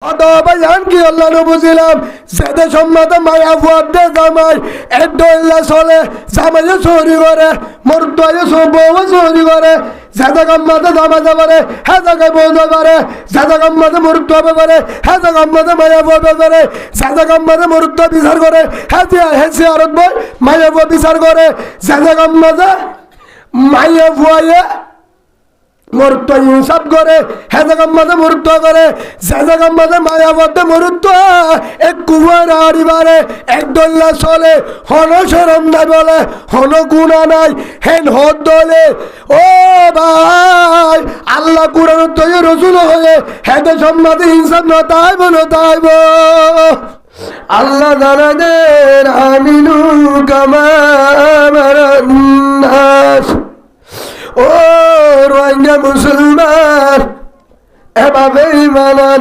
অদবায়ান কি আল্লাহ বুঝিলাম সেদে সম্মাদ মায়া ফুয়াদে জামাই এডল্লা চলে জামাইয়ে চুরি করে মরদয়ে বউ চুরি করে যেটা কাম্মাতে জামা যাবারে হ্যাঁ জায়গায় বউ যাবারে যেটা কাম্মাতে মরুত্ব হবে পারে হ্যাঁ জায়গা কাম্মাতে মায়া ফুয়াবে পারে যেটা কাম্মাতে মরুত্ব বিচার করে হ্যাঁ সিয়ারত বই মায়া ফুয়া বিচার করে যেটা কাম্মাতে মায়া ফুয়াইয়ে মরুত্ব ইনসাফ করে হেজাগাম মাঝে মরুত্ব করে যেজাগাম মাঝে মায়াবদ্ধে মরুত্ব এক কুয়ার আড়িবারে এক দল্লা চলে হন সরম নাই বলে হন গুণা নাই হেন হদ দলে ও ভাই আল্লাহ কুরআন তৈরি রসুল হয়ে হেদে সম্মাদে ইনসাফ নতাইব নতাইব আল্লাহ জানাদের আমিনু কামারান্নাস ও রোহিঙ্গা মুসলমান এভাবে ইমানান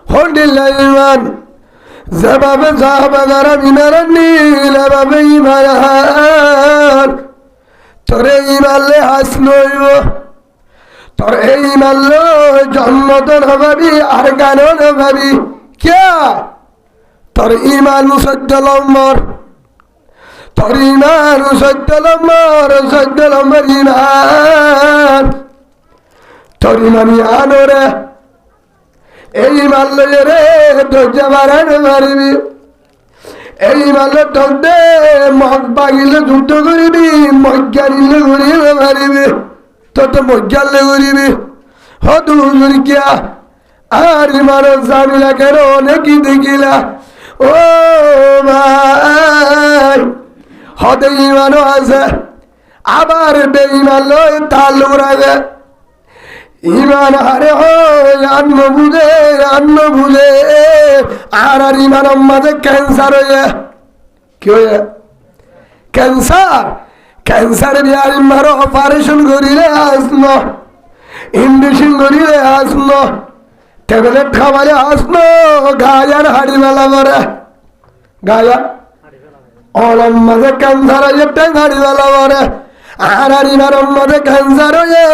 হন্ডিল্লা ইমান যেভাবে সাহাবাগারা মিনারান নীল এভাবে ইমান তোরে ইমানলে হাস নইব তোরে ইমানলে জন্মত নভাবি আর গানও নভাবি কে তোর ইমান সদ্য লম্বর তোর ইমান সদ্য লম্বর ইমান তোর ইমান আনো রে এই ইমান লইয়ে রে ধৈর্য বাড়ানো পারিবি এই মালে তোর দে মগ বাগিলে যুদ্ধ করিবি মজ্ঞানিলে ঘুরিবে পারিবি তোর তো মজ্ঞালে ঘুরিবি হদু কিয়া আর ইমান জানিলা কেন অনেকই দেখিলা ও ভাই হদে ইমানও আছে আবার বেঈমান লয় তাল উড়াবে ইমান হারে হয় আন্ন বুঝে আর ইমান মাঝে ক্যান্সার হয়ে কি হয়ে ক্যান্সার বিহার মার অপারেশন করিলে আসন ইন্ডেকশন করিলে আসন ট্যাবলেট খাওয়ালে আসন গায়ার হাড়ি মেলা করে গায়া অলম মাঝে ক্যান্সার হয়ে টেঙ্গাড়ি বেলা করে আর ইমার মাঝে ক্যান্সার হয়ে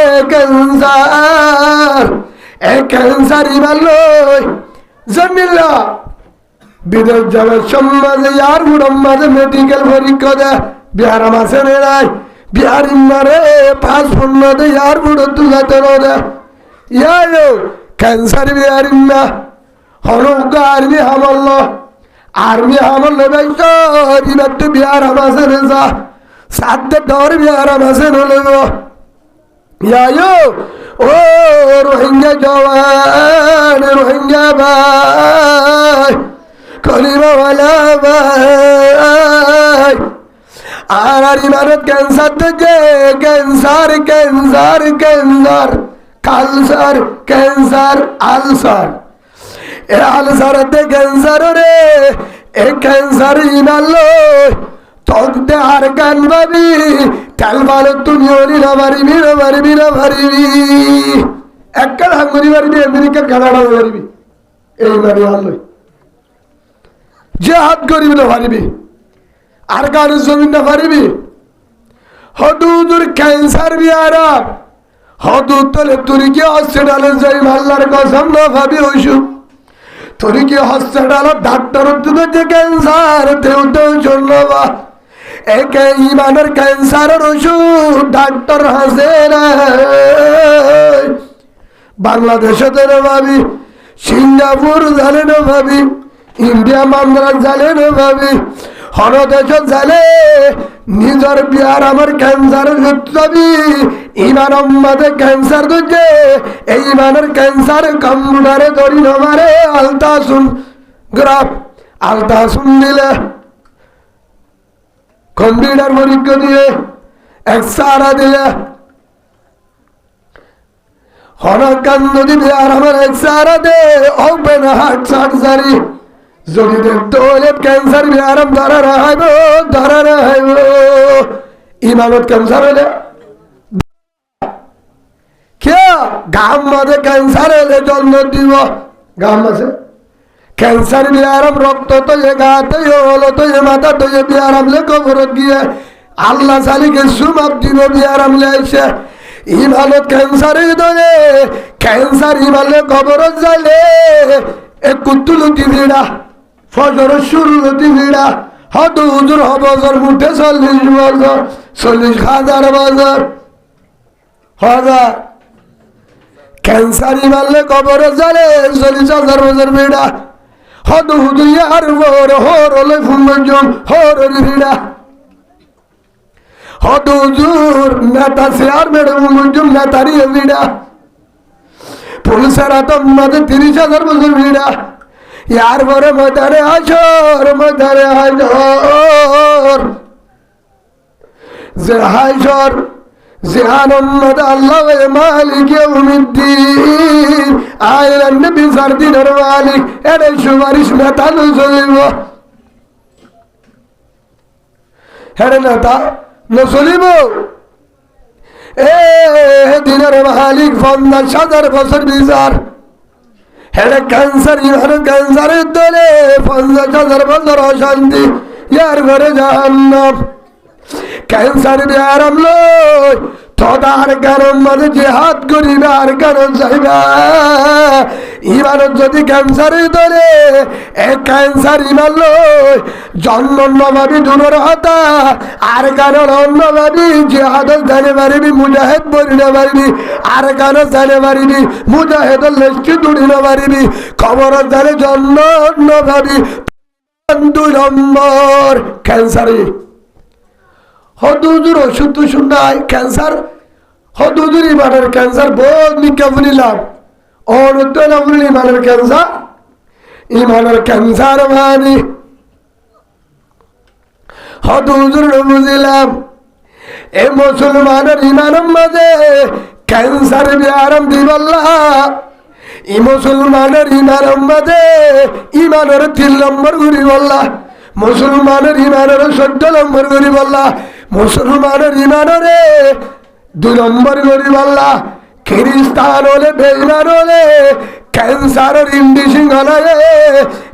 ক্যান্সার ইমার লই জমিল্লা বিদেশ যাবার সমাজে আর বুড়ম মাঝে মেডিকেল পরীক্ষা দেয় বিহার মাসে নেড়াই বিহার ইমারে পাঁচ পূর্ণ দেয় আর বুড়ো তুলাতে দে ইয়ায়ো ক্যান্সার বিহার ইমা হরক আর্মি হামল বেশ তো বিহার মাসে রেজা সাথে ডর বিহার মাসে নলব ইয়ায়ো ও রোহিঙ্গা জওয়ান রোহিঙ্গা ভাই কলিমাওয়ালা ভাই আর ইমারত ক্যান্সার থেকে ক্যান্সার আলসার এ আলসারতে ক্যান্সার রে এ ক্যান্সার ইমাল্লো তক দে আর গান ভাবি তেল ভালো তুমি না পারিবি একটা হাঙ্গুরি পারিবি আমেরিকা কানাডা পারিবি এই মানে আল্লো যে হাত করিবি না পারিবি আর গানের জমিন না পারিবি হদুদুর ক্যান্সার বিয়ারা হদুদ তলে তুই কি হসপিটালে যাই মাল্লার কসম না ভাবি ওষুধ তুই কি হসপিটাল ডাক্তার যে ক্যান্সার তেও তো শুনবা একে ইমানের ক্যান্সারের ওষুধ ডাক্তার হাসে না বাংলাদেশে তো ভাবি সিঙ্গাপুর জানে না ভাবি ইন্ডিয়া মান্দ্রাজ জানে না ভাবি হরদেশ জানে নিজের বিয়ার আমার ক্যান্সারের যাবি ইমান মাঝে ক্যান্সার দুজে এই ইমানের ক্যান্সার কম্পিউটারে ধরি নমারে আলতাসুন দিলে কম্পিউটার পরীক্ষা দিয়ে এক্সারা দিলে হরকান যদি বিয়ার আমার এক্সারা দে ওপেন হার্ট সার্জারি যদি দেখতে হলে ক্যান্সার বিহারম ধরা রাখাইব ইমানত ক্যান্সার হলে কে গাম মাঝে ক্যান্সার হলে জন্ম দিব গাম মাঝে ক্যান্সার বিহারম রক্ত তো এ গাতে হলো তো এ মাথা তো এ বিহারম লে কবর গিয়ে আল্লাহ সালিকে সুমাপ দিব বিহারম লে এসে ইমানত ক্যান্সার ধরে ক্যান্সার ইমালে কবর যাইলে এক কুতুলতি ভিড়া ফজর শুরুলতি ভিড়া হয়তো হুজুর বছর মুঠে 40 বছর 40,000 বছর হাজার ক্যান্সারি মারলে কবরে জালে 40,000 বছর ভিড়া হয়তো হুজুর আর বড় হর হলে ফুলজম হর ভিড়া হয়তো হুজুর নেতা শেয়ার মেড়ে ফুলজম নেতারি ভিড়া পুলিশের আতঙ্কে 30,000 বছর ভিড়া यार बरे मदारे हाशर जे हाशर जिहानम मद अल्लाह व मालिक यौमिद्दीन आयरन नबी सरदी नरवाली एरे सुवारिश नेता नसलिबो हेरे नेता नसलिबो ए दिনের মালিক 50,000 বছর বিচার হেরে ক্যান্সার ইহারে ক্যান্সারের দলে 50,000 বছর অশান্তি ইয়ার ঘরে জাহান্নাম ক্যান্সার বিয়ারাম লই তদার কারণ মাঝে জিহাদ করিবা আর কারণ চাইবা ইমানত যদি ক্যান্সারের দলে এক ক্যান্সার ইমান লই জন্ম নবাবি দূরের হতা আর কারণ অন্যবাবি জিহাদ জানে পারিবি মুজাহিদ বলিতে পারিবি আর কারণ জানে পারিবি মুজাহিদ লেষ্টি দুড়িতে পারিবি খবর জানে জন্ম নবাবি 2 নম্বর ক্যান্সারে হদুজুর ওষুধ তো শুনাই ক্যান্সার হদুজুর ইমানের ক্যান্সার বহুত নিকা ফুলিলাম অনুত্তর ফুলি ইমানের ক্যান্সার মানে হদুজুর বুঝিলাম এ মুসলমানের ইমানের মাঝে ক্যান্সার বিয়ারাম দিবল্লা ই মুসলমানের ইমানের মাঝে ইমানের 3 নম্বর ঘুরি বললা মুসলমানের ইমানের 14 নম্বর ঘুরি বললা মুসলমানের ইমানের 2 নম্বর ঘুরি বললা খ্রিস্টান হলে বেঈমান হলে ক্যান্সারের ইন্ডিশিং হলে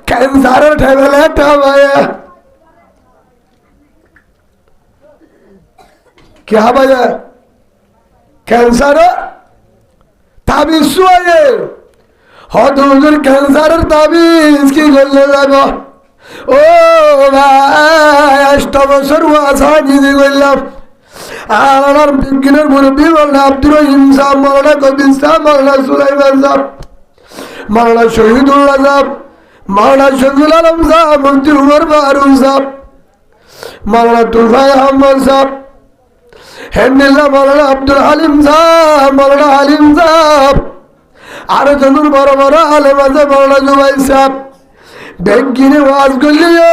ক্যান্সারের ট্যাবলেট হবে কি হবে ক্যান্সার তাবিজ শুয়ে হদুজুর ক্যান্সারের তাবিজ কি করলে যাব ও ভাই 8 বছর ওয়াসানি দিলাম আর বিজ্ঞানের মুরব্বী মাওলানা আব্দুর রহিম সাহেব মাওলানা কবির সাহেব মাওলানা সুলাইমান সাহেব মাওলানা শহীদুল্লাহ সাহেব মাওলানা শফিউল আলম সাহেব মুফতি উমর ফারুক সাহেব মাওলানা তুফাই আহমদ সাহেব হেমদুল্লাহ মাওলানা আব্দুল হালিম সাহেব মাওলানা হালিম সাহেব আর জনুর বড় বড় আলেম আছে মাওলানা জুবাই সাহেব বেগিনে ওয়াজ করলিও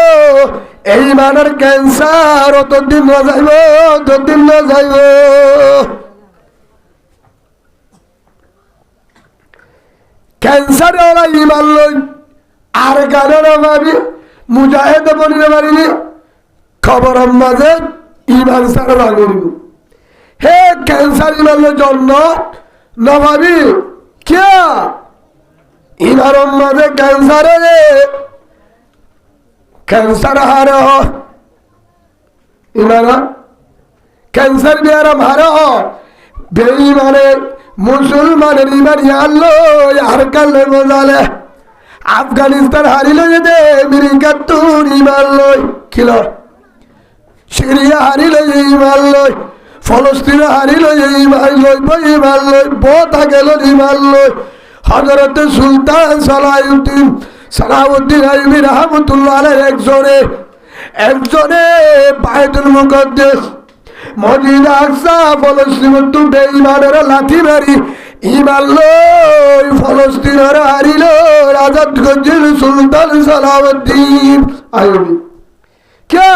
এই মানের ক্যান্সার অতদিন না যাইব যতদিন না যাইব ক্যান্সার ওরা ইমান লই আর কারণ ভাবি মুজাহিদ বলিতে পারিনি খবর মাঝে ইমান সারা রাগরিব হে ক্যান্সার ইমানের জন্য না ভাবি কে ইমানের মাঝে ক্যান্সারে ক্যান্সার হারে ইমানা ক্যান্সার বিয়ারাম হারে বেঈমানের মুসলমানের ইমান ইয়াল্লো আর কালে বোঝালে আফগানিস্তান হারিল যেতে আমেরিকা তোর ইমান লই খিল সিরিয়া হারিল ইমান লই ফলস্তিন হারিল ইমান লই ইমান লই বোতা গেল ইমান লই হযরত সুলতান সালাউদ্দিন আইয়ুবী রাহমাতুল্লাহ আলাইহি একজনে বাইতুল মুকদ্দাস মসজিদ আকসা ফলস্তিন তো বেঈমানের লাঠি মারি ইমান লই ফলস্তিনের হারিল আজাদ গঞ্জের সুলতান সালাউদ্দিন আইয়ুবী কে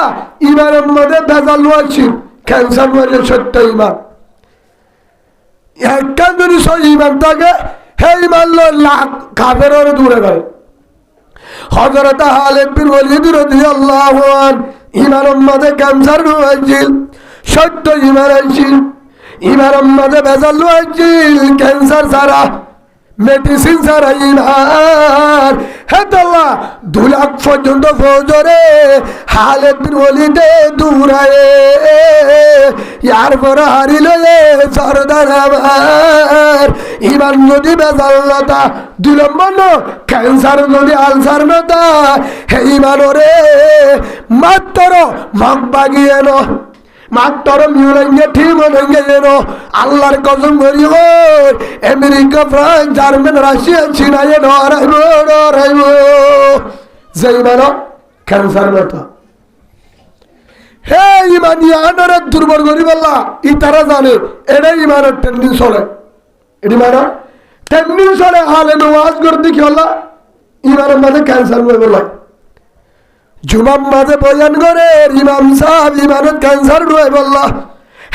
ইমানের মধ্যে ভেজাল আছে ক্যান্সার মরে সত্য ইমান একটা যদি সহি ইমান থাকে হে ইমান লাখ কাফেরের দূরে গেল হযরত খালিদ বিন ওয়ালিদ রাদিয়াল্লাহু আনহু ইমানের মধ্যে ক্যান্সার হয়েছিল সত্য ইমান আছে ইমানের মধ্যে ভেজাল আছে ক্যান্সার ছাড়া মেডিসিন ছাড়া ইমান। হে আল্লাহ 2 লাখ পর্যন্ত ফজরে হালেদ বিন ওয়ালিদে দৌড়ায় ইয়ার পর হারিল সরদার আমার ইমান যদি বেজাল্লতা 2 নম্বর ক্যান্সার যদি আলসার নতা হে ইমান রে মাত্র মগ বাগিয়ে ন মাত্র মিউরেঙ্গে ঠিক হলেঙ্গে যেন আল্লাহর কসম করি গো আমেরিকা ফ্রান্স জার্মান রাশিয়া চীনায় ডরাইব যে ইমান ক্যান্সার নতা হে ইমান ইয়ানরে দুর্বল করি বললা ই তারা জানে এটা ইমানের টেন্ডিং চলে এটি মানে টেন্ডিং চলে হালে ওয়াজ করতে কি হল্লা ইমানের মাঝে ক্যান্সার হয়ে বললা জুমার মাঝে বয়ান করে ইমাম সাহেব ইমানত ক্যান্সার নয় বললা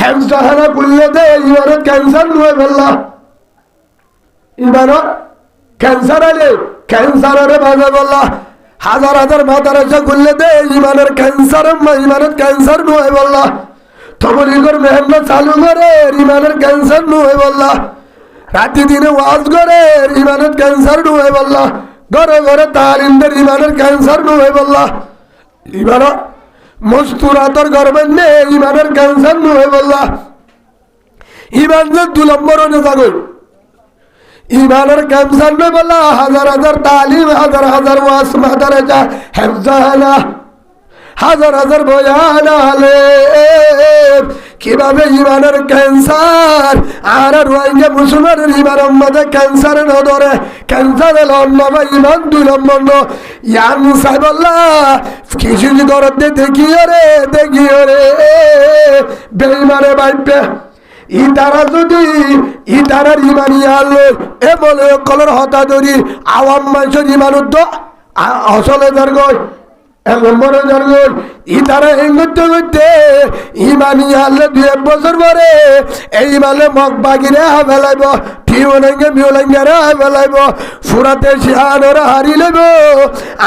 হেমসাহানা খুললে দে ইমানত ক্যান্সার নয় বললা ইমানত ক্যান্সার আলে ক্যান্সারের মাঝে বললা হাজার হাজার মাদারাসা খুললে দে ইমানের ক্যান্সার ইমানত ক্যান্সার নয় বললা তবলিগর মেহনত চালু করে ইমানের ক্যান্সার নয় বললা রাতে দিনে ওয়াজ করে ইমানত ক্যান্সার নয় বললা ঘরে ঘরে তালিমদের ইমানের ক্যান্সার নয় বললা ইমানত মস্তুরাতর গর্বেন্নে ইমানের ক্যান্সার নয় বললা ইমান যে 2 নম্বর হয়ে যাগো ইমানের ক্যান্সার নয় বললা হাজার হাজার তালিম হাজার হাজার ওয়াজ মাদারাসা হেফজানা হাজার হাজার বয়ান আলে কিভাবে ইমানের ক্যান্সার আর রোহিঙ্গা মুসলমানের ইমানের মধ্যে ক্যান্সার নধরে ক্যান্সার লন্ডবা ইমান 2 নম্বর ইয়ান সাহেবল্লাহ কিছু করতে দেখিও রে বেইমানে বাইপে ইতারা যদি ইতারার ইমান ইয়ালে এ বলে কলর হতা ধরি আওয়াম মানুষের ইমান তো আসলে দরগয় নম্বরে জন্ম ইতারা হিংতে করতে ইমানি আল্লাহ 2 বছর পরে এই মানে মগ বাগিরে ফেলাইব মিউলেঙ্গে ফেলাইব ফুরাতে শিহানরা হারি লইব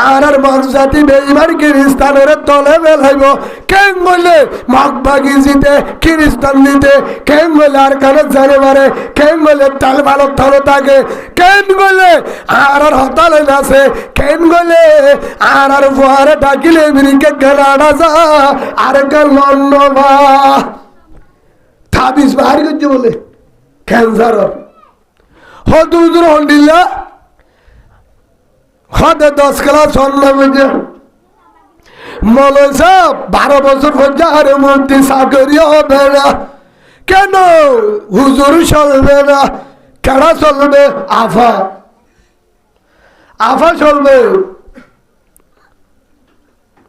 আর মগ জাতি বেইমান খ্রিস্টানের তলে ফেলাইব কেন বললে মগ বাগি জিতে খ্রিস্টান দিতে কেন বলে আর কানে জানে মারে কেন বলে তাল ভালো থালো থাকে কেন বলে আর হতালে নাচে কেন বলে আর ফুয়ারে ডাকিলে আমেরিকা কানাডা যা আর লন্ডন তাবিজ বাহার করছে বলে ক্যান্সার হতে হুজুর হন্ডিল্লা হতে 10 ক্লাস সন্ধ্যা বুঝে মলে সাহেব 12 বছর পর্যায়ে মন্ত্রী চাকরি হবে না কেন হুজুর চলবে না কেনা চলবে আফা চলবে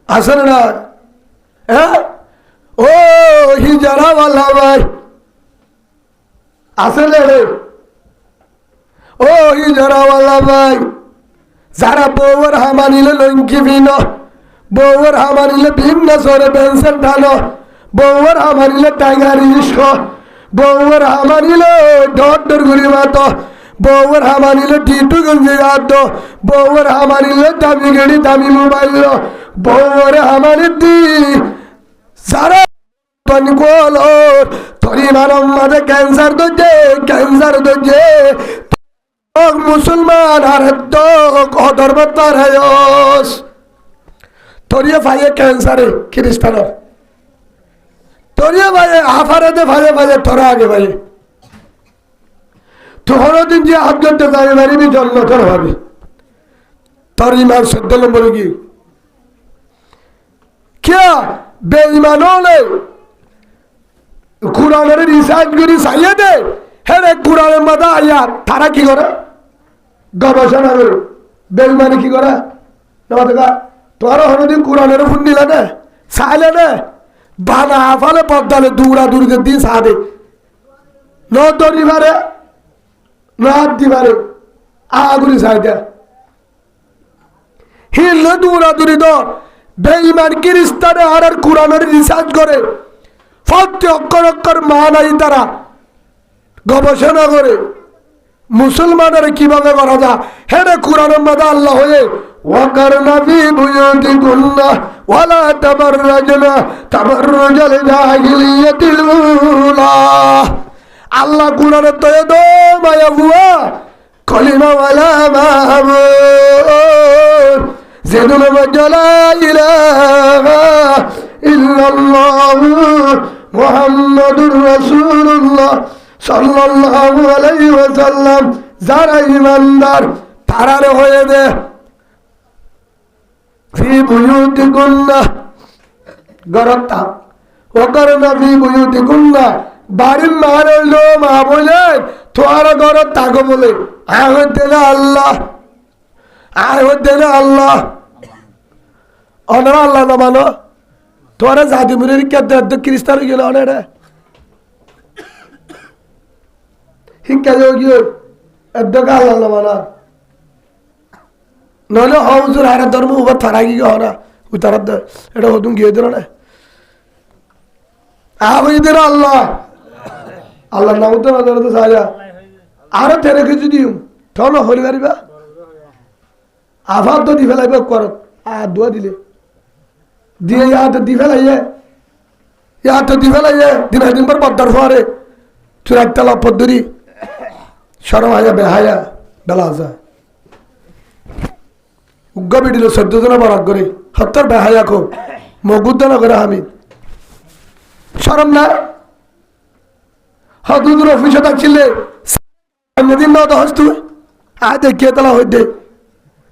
আসেন না হ্যাঁ ও হিজারাওয়ালা ভাই আসলে রে ও হিজারাওয়ালা ভাই যারা বউর হামানিলে লঙ্কি ভিন বউর হামানিলে ভিন্ন সরে পেনশন ঢালো বউর হামানিলে টাইগার ইস্ক বউর হামানিলে ডর ঘুরি মাত বউর হামানিলে টিটু গঞ্জি গাত বউর হামানিলে দামি গাড়ি দামি মোবাইল বউর হামানি দি যারা কল তোরি মানব মাঝে ক্যান্সার দোজে মুসলমান আর ধর্মতার হেয়স তোরিয়ে ভাইয়ে ক্যান্সারে খ্রিস্টান তোরিয়ে ভাইয়ে আফারে দে ভাইয়ে তোরা আগে ভাইয়ে তোর দিন যে হাত ধরতে যাবে পারিবি জন্ম তোর ভাবি তোর ইমান 14 নম্বরে কি क्या बेईमानों ने कुराনের রিসার্চ করে চাইয়ে দে হেরে কুরানের মাথা আয়া তারা কি করে গবেষণা করে বেঈমানি কি করে না তোরা হরদিন কুরানের ফোন দিলে না চাইলে না বানা আফালে পদ্মালে দৌড়া দৌড়িতে দিন সাদে ন দরিবারে ন হাত দিবারে আগুরি চাইতে হিল দৌড়া দৌড়ি তো বেঈমান খ্রিস্টানে আর কুরআনের রিসার্চ করে প্রতি অক্ষর মানাই তারা গবেষণা করে মুসলমানের কিভাবে করা যায় হেরে কুরআনের মধ্যে আল্লাহ হয়ে ওয়াকারনা ফি বুয়ুতিকুন্না ওয়ালা তাবাররাজনা তাবাররুজাল জাহিলিয়াতিল উলা আল্লাহ কুরআনের তো এত মায়া বুয়া কলিমাওয়ালা মাহবুব যেদিন লা ইলাহা ইল্লাল্লাহু মুহাম্মাদুর রাসূলুল্লাহ সাল্লাল্লাহু আলাইহি ওয়াসাল্লাম যারা ঈমানদার তারারে হয়ে দে ফি বুয়ুতিকুন্না গরতা ওকরনা ফি বুয়ুতিকুন্না বাড়ির মার হইল মা বলে তোর ঘর তাকে বলে আয় হইতে না আল্লাহ আয় হইতে না আল্লাহ অনারা আল্লাহ না মানো তোরা জাতি মুরের খ্রিস্টান গেল অনেরা শিক্ষা যোগী এদ্দকে আল্লাহ না মানা নহলে হজুর হারা ধর্ম উবার থারা গিয়ে হরা উতার এটা হতুন গিয়ে দিল না আবই দিন আল্লাহ আল্লাহ নাম তো নজর তো সাজা আরো তেরে কিছু দিও তখন হরি পারিবা আফাত তো দি ফেলাইবে করত আর দোয়া দিলে দিয়ে ইয়াতে দি ফেলাইয়ে ইয়াতে দি ফেলাইয়ে দিন পর পদ্মার ফোয়ারে চুরাতলা পদ্মরি সরম হাজা বেহায়া বেলা আসা উগ্গা বিডিল 14 জনের বরাক করে হত্যার বেহায়া খো মগুদ্দানা করে হামিদ সরম না হদুদুর অফিসে থাকছিলে দিন না তো হস্তু আয় দেখিয়ে তালা হইতে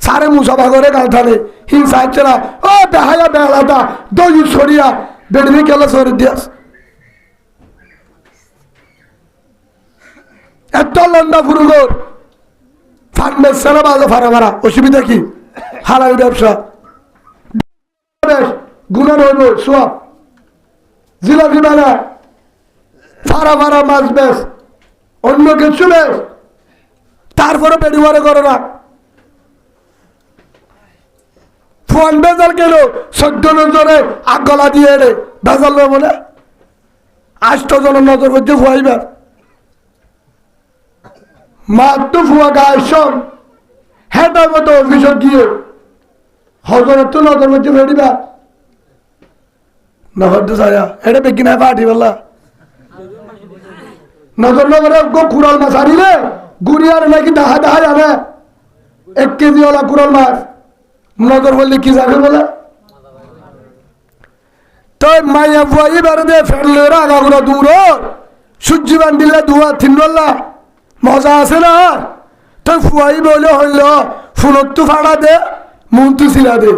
সারে মুসাফা করে গাল থানে হিংসা হচ্ছে না ও বেহায়া বেহালাদা দই সরিয়া বেডমি কেলা সরি দিয়াস এত লন্ডা ফুরুগর ফার্মের সেনা বাজে ফারা মারা অসুবিধা কি হালাল ব্যবসা গুণা রইব সোয়াব জিলাপি বানা ফারা ফারা মাছ বেশ অন্য কিছু বেশ তারপরে বেড়িবারে করে না ফোন বেজাল কেন 14 নজরে আগলা দিয়ে এনে বেজাল বলে 8 জনের নজর করছে ফুয়াইবার মাত্র ফুয়া গায়সম হেটার মতো অফিসত গিয়ে হজরের তো নজর করছে বেড়িবা নহর তো সায়া এটা বেকি না পাঠি বললা নজর নজরে কুড়াল মাছ আনিলে গুড়িয়ার নাকি দাহা দাহা জানে 1 কেজি ওলা কুড়াল মাছ নজর বললে কি যাবে বলে তো মাইয়া ফুয়াই বেড়ে ফেরলে আগাগুলো দূর সূর্যি বান্ধিলে ধোয়া থিনবল্লা মজা আছে না তো ফুয়াই বলে হইল ফুলত তো ফাড়া দে মন তো ছিলা দে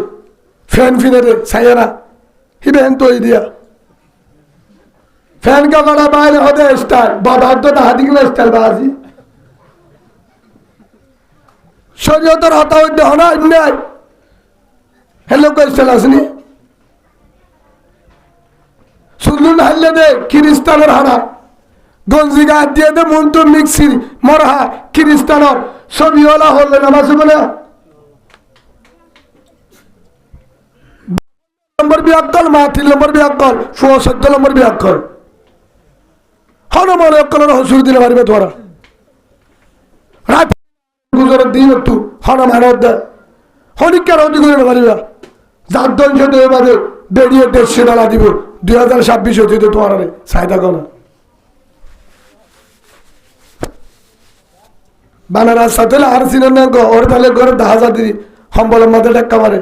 ফ্যান ফিনে দে ছাইয়া হিবেন তো দিয়া ফ্যান কা ফাড়া বাইরে হতে স্টাইল বাবার তো দাহাদি গেলে স্টাইল বাজি শরীয়তের হতা হইতে হনা নাই হেলো কো স্টাইল আসনি সুলুন হাইলে দে খ্রিস্টানের হানা গঞ্জি গায়ে দিয়ে দে মন তো মিক্সি মরহা খ্রিস্টানের ছবিওয়ালা হলে নামাজ বলে নম্বর বিয়াক্কল মা 3 নম্বর বিয়াক্কল 14 নম্বর বিয়াক্কল হন মনে অক্কলের হসুর দিলে পারবে তোরা রাত গুজরের দিন একটু হন মানব দে হনিকার হতি করে পারিবা যার দঞ্চ দেবে বাদে বেরিয়ে 150 টাকা দিব 2026 হতে তো তোমার চাহিদা কোন বানার সাথে আর সিনেমা ওর তাহলে ঘরে 10,000 দিদি সম্বলের মধ্যে টাকা মারে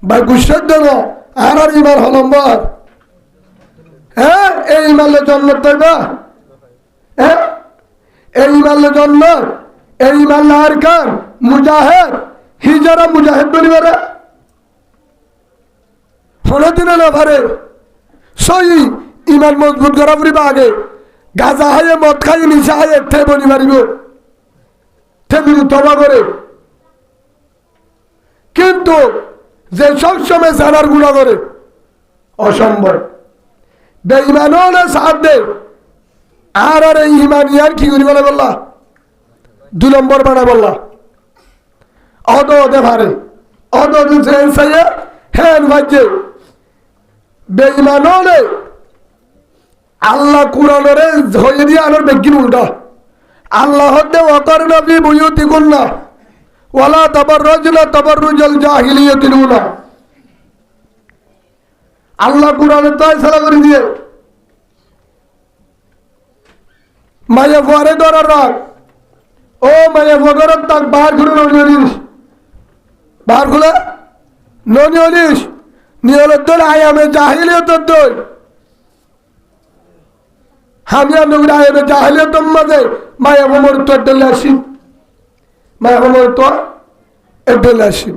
ভাই গুসার দেব আর ইমান হলম্বর হ্যাঁ এই ইমানের জন্য তৈবা হ্যাঁ এই ইমানের জন্য এই ইমান আর কান মুজাহিদ হিজরা মুজাহিদ বলিবারে হলো দিনে না পারে সই ইমান মজবুত করা পড়িবা আগে গাজা হায়ে মদ খাই নিশা হায়ে ঠে বনি মারিব ঠে বিরু তবা করে কিন্তু যে সবসময় জানার গুণা করে অসম্ভব বেঈমান হলে সাথ দে আর এই ইমানিয়ার কি করি বলে বললা 2 নম্বর বানা বললা অদ ওদে ভারে অদ ওদে সাইয়া হ্যান ভাজ্যে বেঈমান হলে আল্লাহ কুরআনের হয়ে দিয়ে আনার বেগিন উল্টা আল্লাহ হতে ওয়াকার নবী বুয়ুতিকুন্না ওয়ালা তাবাররুজনা তাবাররুজাল জাহিলিয়াতিল উলা আল্লাহ কুরআনে তাই সালা করে দিয়ে মায়া ফুয়ারে গড়ার রাখ ও মায়া ফুয়ার তাক বাহার ঘুরে ননিস বাহার খুলে ননিস নিয়লদ্দোল আয়ামে জাহিলিয়তর দোল হামিয়া নগর আয়ামে জাহিলিয়তর মাঝে মায়া ভমর তো একদল আসি মায়া ভমর তো একদল আসি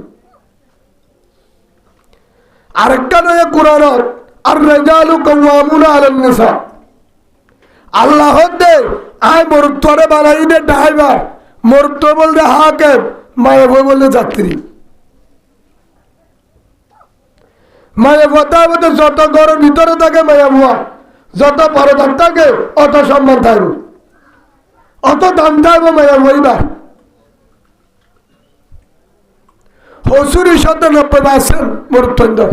আরেকটা নয় কোরআন আর রিজালু কাওয়ামুনা আলান নিসা আল্লাহ দে আয় মরুত্তরে বানাই দে ড্রাইভার মরুত্ত বলতে হাকেম মায়া ভয় বলতে যাত্রী মায়া ভতা বলতে যত ঘরের ভিতরে থাকে মায়া ভুয়া যত পরদান থাকে অত সম্মান থাকবে অত দাম থাকবে মায়া ভইবার হসুরি ৯৭% মরুত্তর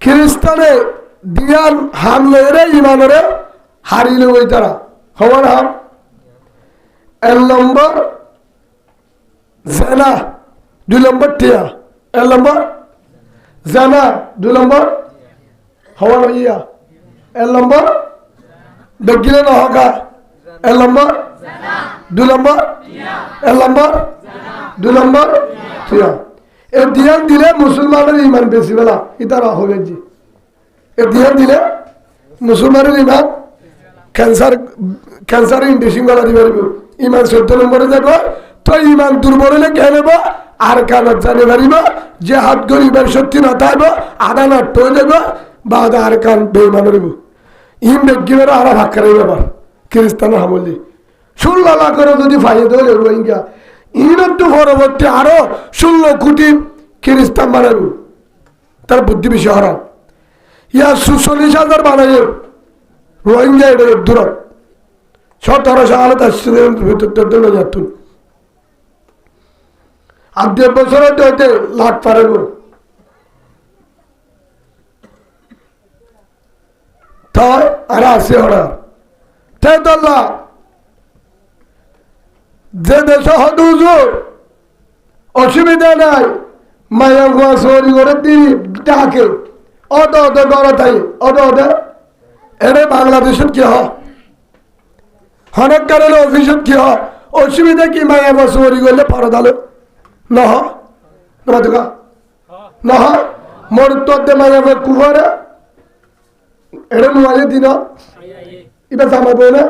খ্রিস্টানে দিয়ান হামলেরে ইমানরে হারিলে ওই তারা খবর হাম ১ নম্বর জেনা ২ নম্বর টিয়া ১ নম্বর জানা ২ নম্বর হওয়ার ইয়া ১ নম্বর দেখিলে নহকা ১ নম্বর ২ নম্বর ১ নম্বর ২ নম্বর টিয়া এ ধ্যান দিলে মুসলমানের ইমান বেশি বেলা ইতারা হবে জি এ ধ্যান দিলে মুসলমানের ইমান ক্যান্সার ইন্ডেসিং গলা দিবে ইমান ১৪ নম্বরে যাব তো ইমান দুর্বল হলে কে নেব আর কানত জানি পারিব যে হাত গরিবের শক্তি না থাকব আধা নষ্ট হয়ে যাব বা আর কান বেইমান হইব ইম বেগিবের আর ভাক্কারের ব্যাপার খ্রিস্টান হামলি ১৬ লাখ করে যদি ফাইদা হলে রোহিঙ্গা ইমের তো পরবর্তী আরো ১৬ কোটি খ্রিস্টান বানাবো তার বুদ্ধি বেশি হারা ইয়া ৪৬,০০০ বানাই রোহিঙ্গা এটা দূর ১৭০০ আলাদা ভিতর যাতুন আর ১.৫ বছরে তো লাখ পারেব তাই আর আছে ওরা তাই তো আল্লাহ যে দেশ হুজুর অসুবিধা নাই মায়া গুয়া চুরি করে দিবি ডাকে অত অত গড়া তাই অত অত এরে বাংলাদেশত কি হনেক কারণে অফিসত কি অসুবিধা কি মায়া গুয়া চুরি করলে পরদালো নহ নহ মোর উত্তর দে মায়া গুয়া কুয়ারে এরে মোবাইলে দিন এটা জামাবো না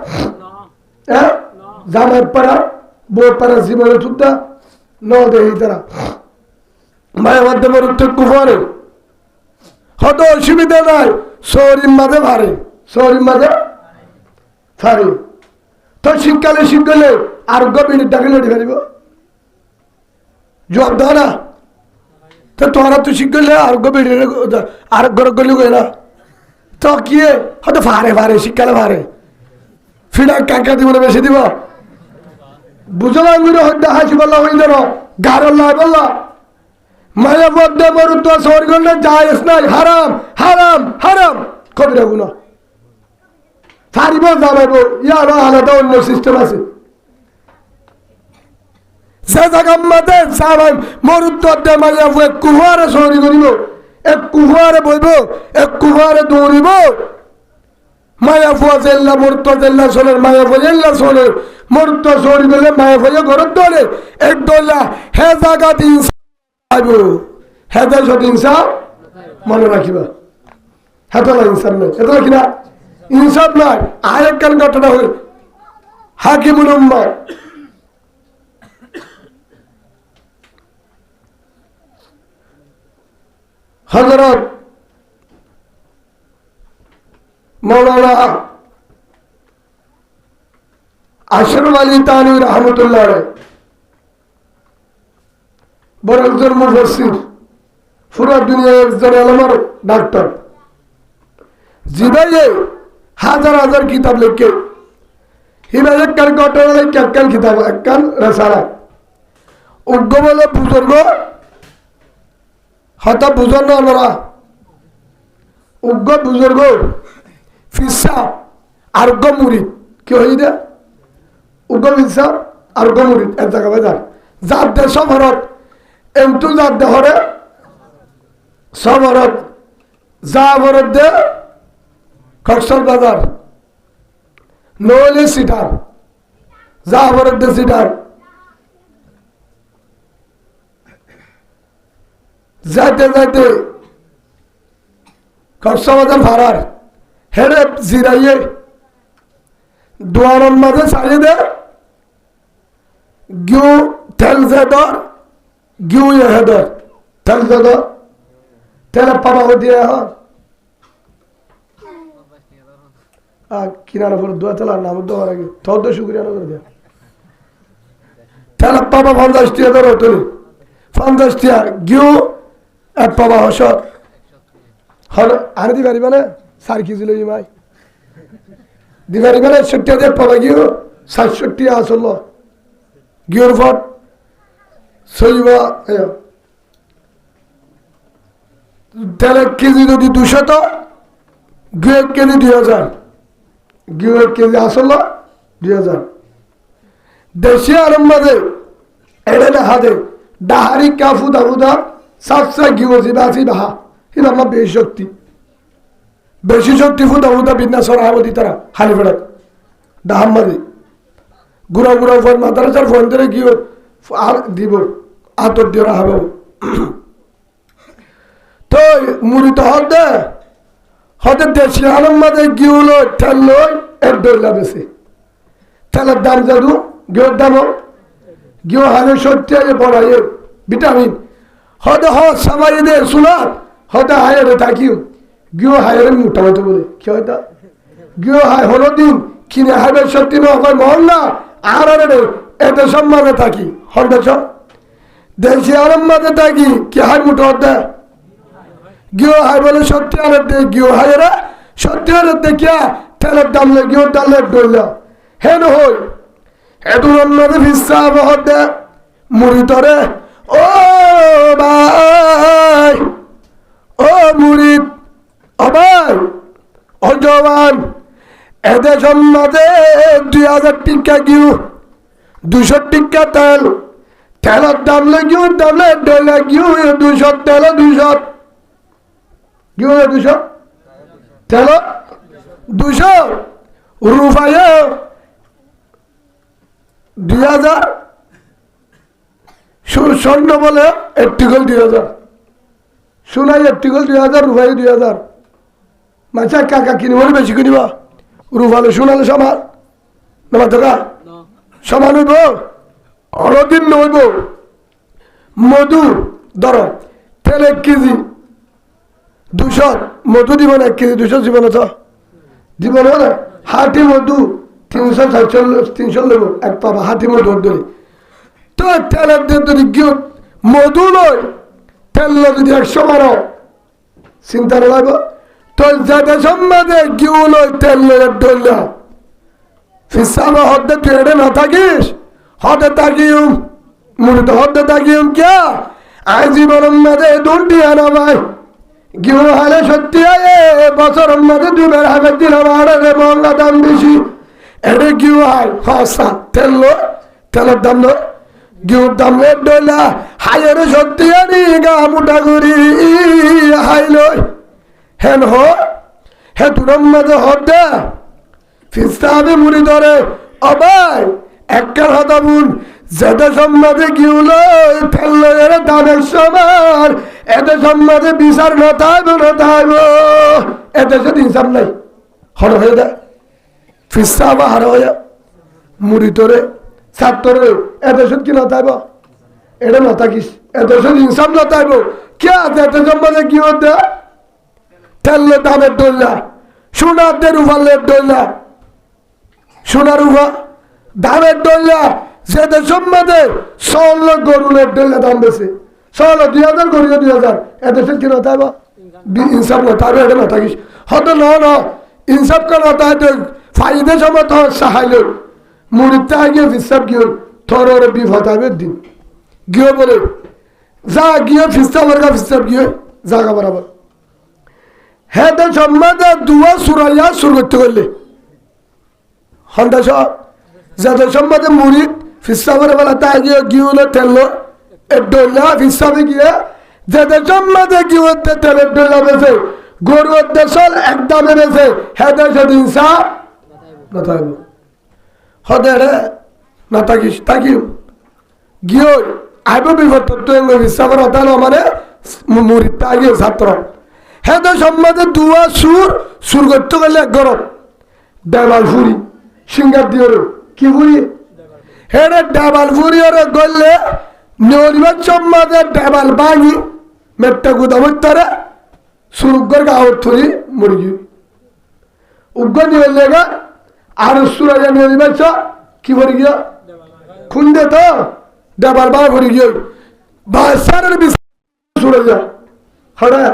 হ্যাঁ জামাই পাড়া বই পাড়া জীবনে তুলতা ন দেহি তারা মায়ের মাধ্যমে উত্তর কুফারে হয়তো অসুবিধা নাই শহরের মাঝে ভারে শহরের মাঝে ফারে তো শীতকালে শীতকালে আরোগ্য মিনিট ডাকে লড়ি পারিব জবাব দাও না তো তোরা তো শীতকালে আরোগ্য মিনিট আরোগ্য গলি গই না তো কি হয়তো ফারে ফারে শীতকালে ফারে ফিরা কাকা দিব বেশি দিব বুঝলাম গুলো হত্যা হাসি বললা হইল গারল্লা বললা মায়া মধ্যে মরুত্ব সরগলে জায়েজ নাই হারাম হারাম হারাম কবিরা গুনাহ ফারিব জামাইব ইয়ার আলাদা অন্য সিস্টেম আছে যে জায়গার মধ্যে জামাই মরুত্ব দে মায়া এক কুহারে সরি করিব এক কুহারে বইব এক কুহারে দৌড়িব মায়া ফুয়া জেল্লা মরুত্ব জেল্লা সোনের মায়া ফুয়া জেল্লা সোনের মরুত্ব সরি গেলে মায়া ফুয়া ঘরের দলে এক দোলা হে জায়গা দিন হেদায় সব ইনসাফ মনে রাখিবা হেতলা ইনসাফ নাই হেতলা কিনা ইনসাফ নাই আরেক কান ঘটনা হল হাকিমুল উম্মাহ হযরত মাওলানা আশরাফ আলী তানভী রাহমাতুল্লাহ আলাইহি বড় একজন মুফাসসির পুরো দুনিয়ার একজন আলেমের ডাক্তার জিবাইয়ে হাজার হাজার কিতাব লিখে হিবাই একখান ঘটনা লিখে একখান কিতাব একখান রেসালা উগ্র বলে বুজুর্গ হঠাৎ বুজুর্গ আমরা উগ্র বুজুর্গ ফিসা আরোগ্য মুরিদ কি হই দে উগ্র ফিসা আরোগ্য মুরিদ এক জায়গা বাজার যার দেশ ভারত এমটু যার দেহরে সবরত যা ভরত দে কক্সল বাজার নইলে সিটার যা বরাদ্দ সিটার যাইতে যাইতে কক্সল বাজার ভাড়ার হেরে জিরাইয়ে দুয়ারের মাঝে ছাড়িয়ে দে গিউ তেল জেদর গিউ হেদর তেল জেদর তেল পাবা দিয়ে কিনার উপর দোয়া তেলার নাম দেওয়ার আগে তোর তো শুক্রিয়া করে দেয় তেল পাবা 50 টাকা ধরো তুমি 50 টাকা গিউ এক পাবা হসত হল আর দি পারিবা না 4 কেজি লই মাই দি পারিবা না 60 টাকা পাবা গিউ 60 টাকা আসল গিউর ফট সইবা তেল 1 কেজি যদি 200 তো গিউ 1 কেজি 2000 গিউ 1 কেজি আসল 2000 দেশি আরম মাঝে এড়ে না হাতে ডাহারি কাফু দাবুদা সাতসা গিউ জিবাসি বাহা এটা আমার বেশি শক্তি ফুদা ফুদা বিন্যাস সরাবতী তারা হালি ফেরত ডাহাম মাঝে গুড়া গুড়া ফোন মাদ্রাসার ফোন ধরে গিয়ে আর দিব আতর দিয়ে রাখাবো তো মুড়ি তো হতে দেশি আলম মাঝে গিউলো ঠেল লই এক ডলা বেশি তেলের দাম যাদু গিয়ের দামও গিয়ে হালে সত্যি বড়াই ভিটামিন হতে সবাই দে শুনাত হতে হায়ারে থাকিও গিয়ে হায়ারে মোটা হতে বলে কি হয়তো গিয়ে হায় হলো দিন কিনে হাইবে সত্যি নয় মহল না আর এত সম্মানে থাকি হরদেশ দেশি আলম মাঝে থাকি কি হাই মোটা হতে গিয়ে হাই বলে সত্যি আরে দে গিয়ে হায়ারে সত্যি আরে দেখিয়া তেলের দাম লে গিয়ে ডালের ডইলা হেন হই এদুর মাঝে ভিসা হতে মুড়ি তরে ও ভাই ও মুরিদ ও ভাই ও জওয়ান এদের মাঝে 2000 টাকা গিউ 200 টাকা তেল তেলের দাম লাগিও দাম ডলে গিউ 200 তেল 200 গিউ 200 তেল 200 রুফায় 2000 স্বর্ণ বলে একটিকল 2000 সোনাই একটিকল 2000 রুফাই 2000 মাছা কাকা কিনব বেশি কিনিব রুফালে সোনালে সমান না টাকা সমান হইব অরদিন নইব মধু ধরো তেল 1 কেজি 200 মধু দিব না 1 কেজি 200 দিব না তো দিব না হাটি মধু 300 লেবো এক পাবা হাতি মধু ধরে তো তেলের যদি গিয়ে মধু নয় তেল যদি 100 মারো চিন্তা লাগবে তো যাতে সম্মাদে গিয়ে নয় তেল ধরল ফিসাবা হতে তুই এটা না থাকিস হতে তাকিম মুড়ি তো হতে তাকিম কে আজীবন মাঝে দুটি আনা ভাই গিয়ে হালে সত্যি বছর মাঝে 2 বার হাজার দিলাম আর মহল্লা দাম বেশি এটা গিয়ে হয় হসা তেলের দাম নয় গিউর দাম ডলা হাইয়ের সত্যি আনি গা মোটা করি হাই লই হেন হে তোর মাঝে হতে ফিস্তাবে মুড়ি ধরে অবাই একটার হতা বুন যেতে সম্মাদে গিউল ফেললো এর দামের সবার এতে সম্মাদে বিচার নথাইব এতে সাথে হিসাব নাই হর হয়ে দেয় ফিস্তাবা হার হয়ে মুড়ি তোরে ছাত্রে এত কি নথাইব এটা নথাকিস এত ইনসাফ নথাইব কে আছে এত সম্মাদে কি হতে তেললে দামের ডল্লা সোনার দের উফালের ডল্লা সোনার উফা দামের ডল্লা যেতে সম্মাদে 16 গরুলের ডল্লা দাম বেশি 16 2000 গরু 2000 এত কি নথাইব ইনসাফ নথাইব এটা নথাকিস হয়তো ন ইনসাফ কা নথাইতে ফাইদে সমত সাহাইলে মুড়িতে আগে ফিসাব গিয়ে থর বিপদ হবে দিন গিয়ে বলে যা গিয়ে ফিসাবের গা ফিসাব গিয়ে জাগা বরাবর হ্যাঁ তো সম্মাদে দুয়া সুরাইয়া শুরু করতে করলে হন্ডা সব যাদের সম্মাদে মুড়ি ফিসাবের বেলা তা গিয়ে গিয়ে তেল ডোলা ফিসাবে গিয়ে যাদের সম্মাদে গিয়ে তেলের ডোলা বেছে গরুর দেশল একদমে বেছে হেদে সেদিন সা নতাইব হদে রে না থাকিস থাকি গিয়ে আইব বিপদ তো বিশ্বাসের হতা না মানে মুরিদটা আগে ছাত্র হেদে সম্মাদে দুয়া সুর করতে গেলে এক গরম দেবাল ফুরি সিঙ্গার দিয়ে কি ফুরি হেডে দেবাল ফুরি ওরে গলে নরিবার সম্মাদে দেবাল ভাঙি মেট্টা গুদা হইতারে সুরুগর গাওয়ার থরি মুরগি উগ্র নিয়ে লেগা আর সুরাইয়া নরিবার কি করে গিয়া খুন্দে তো দেবাল বা করে গিয়ে বাসারের বিষ সুরাইয়া হরে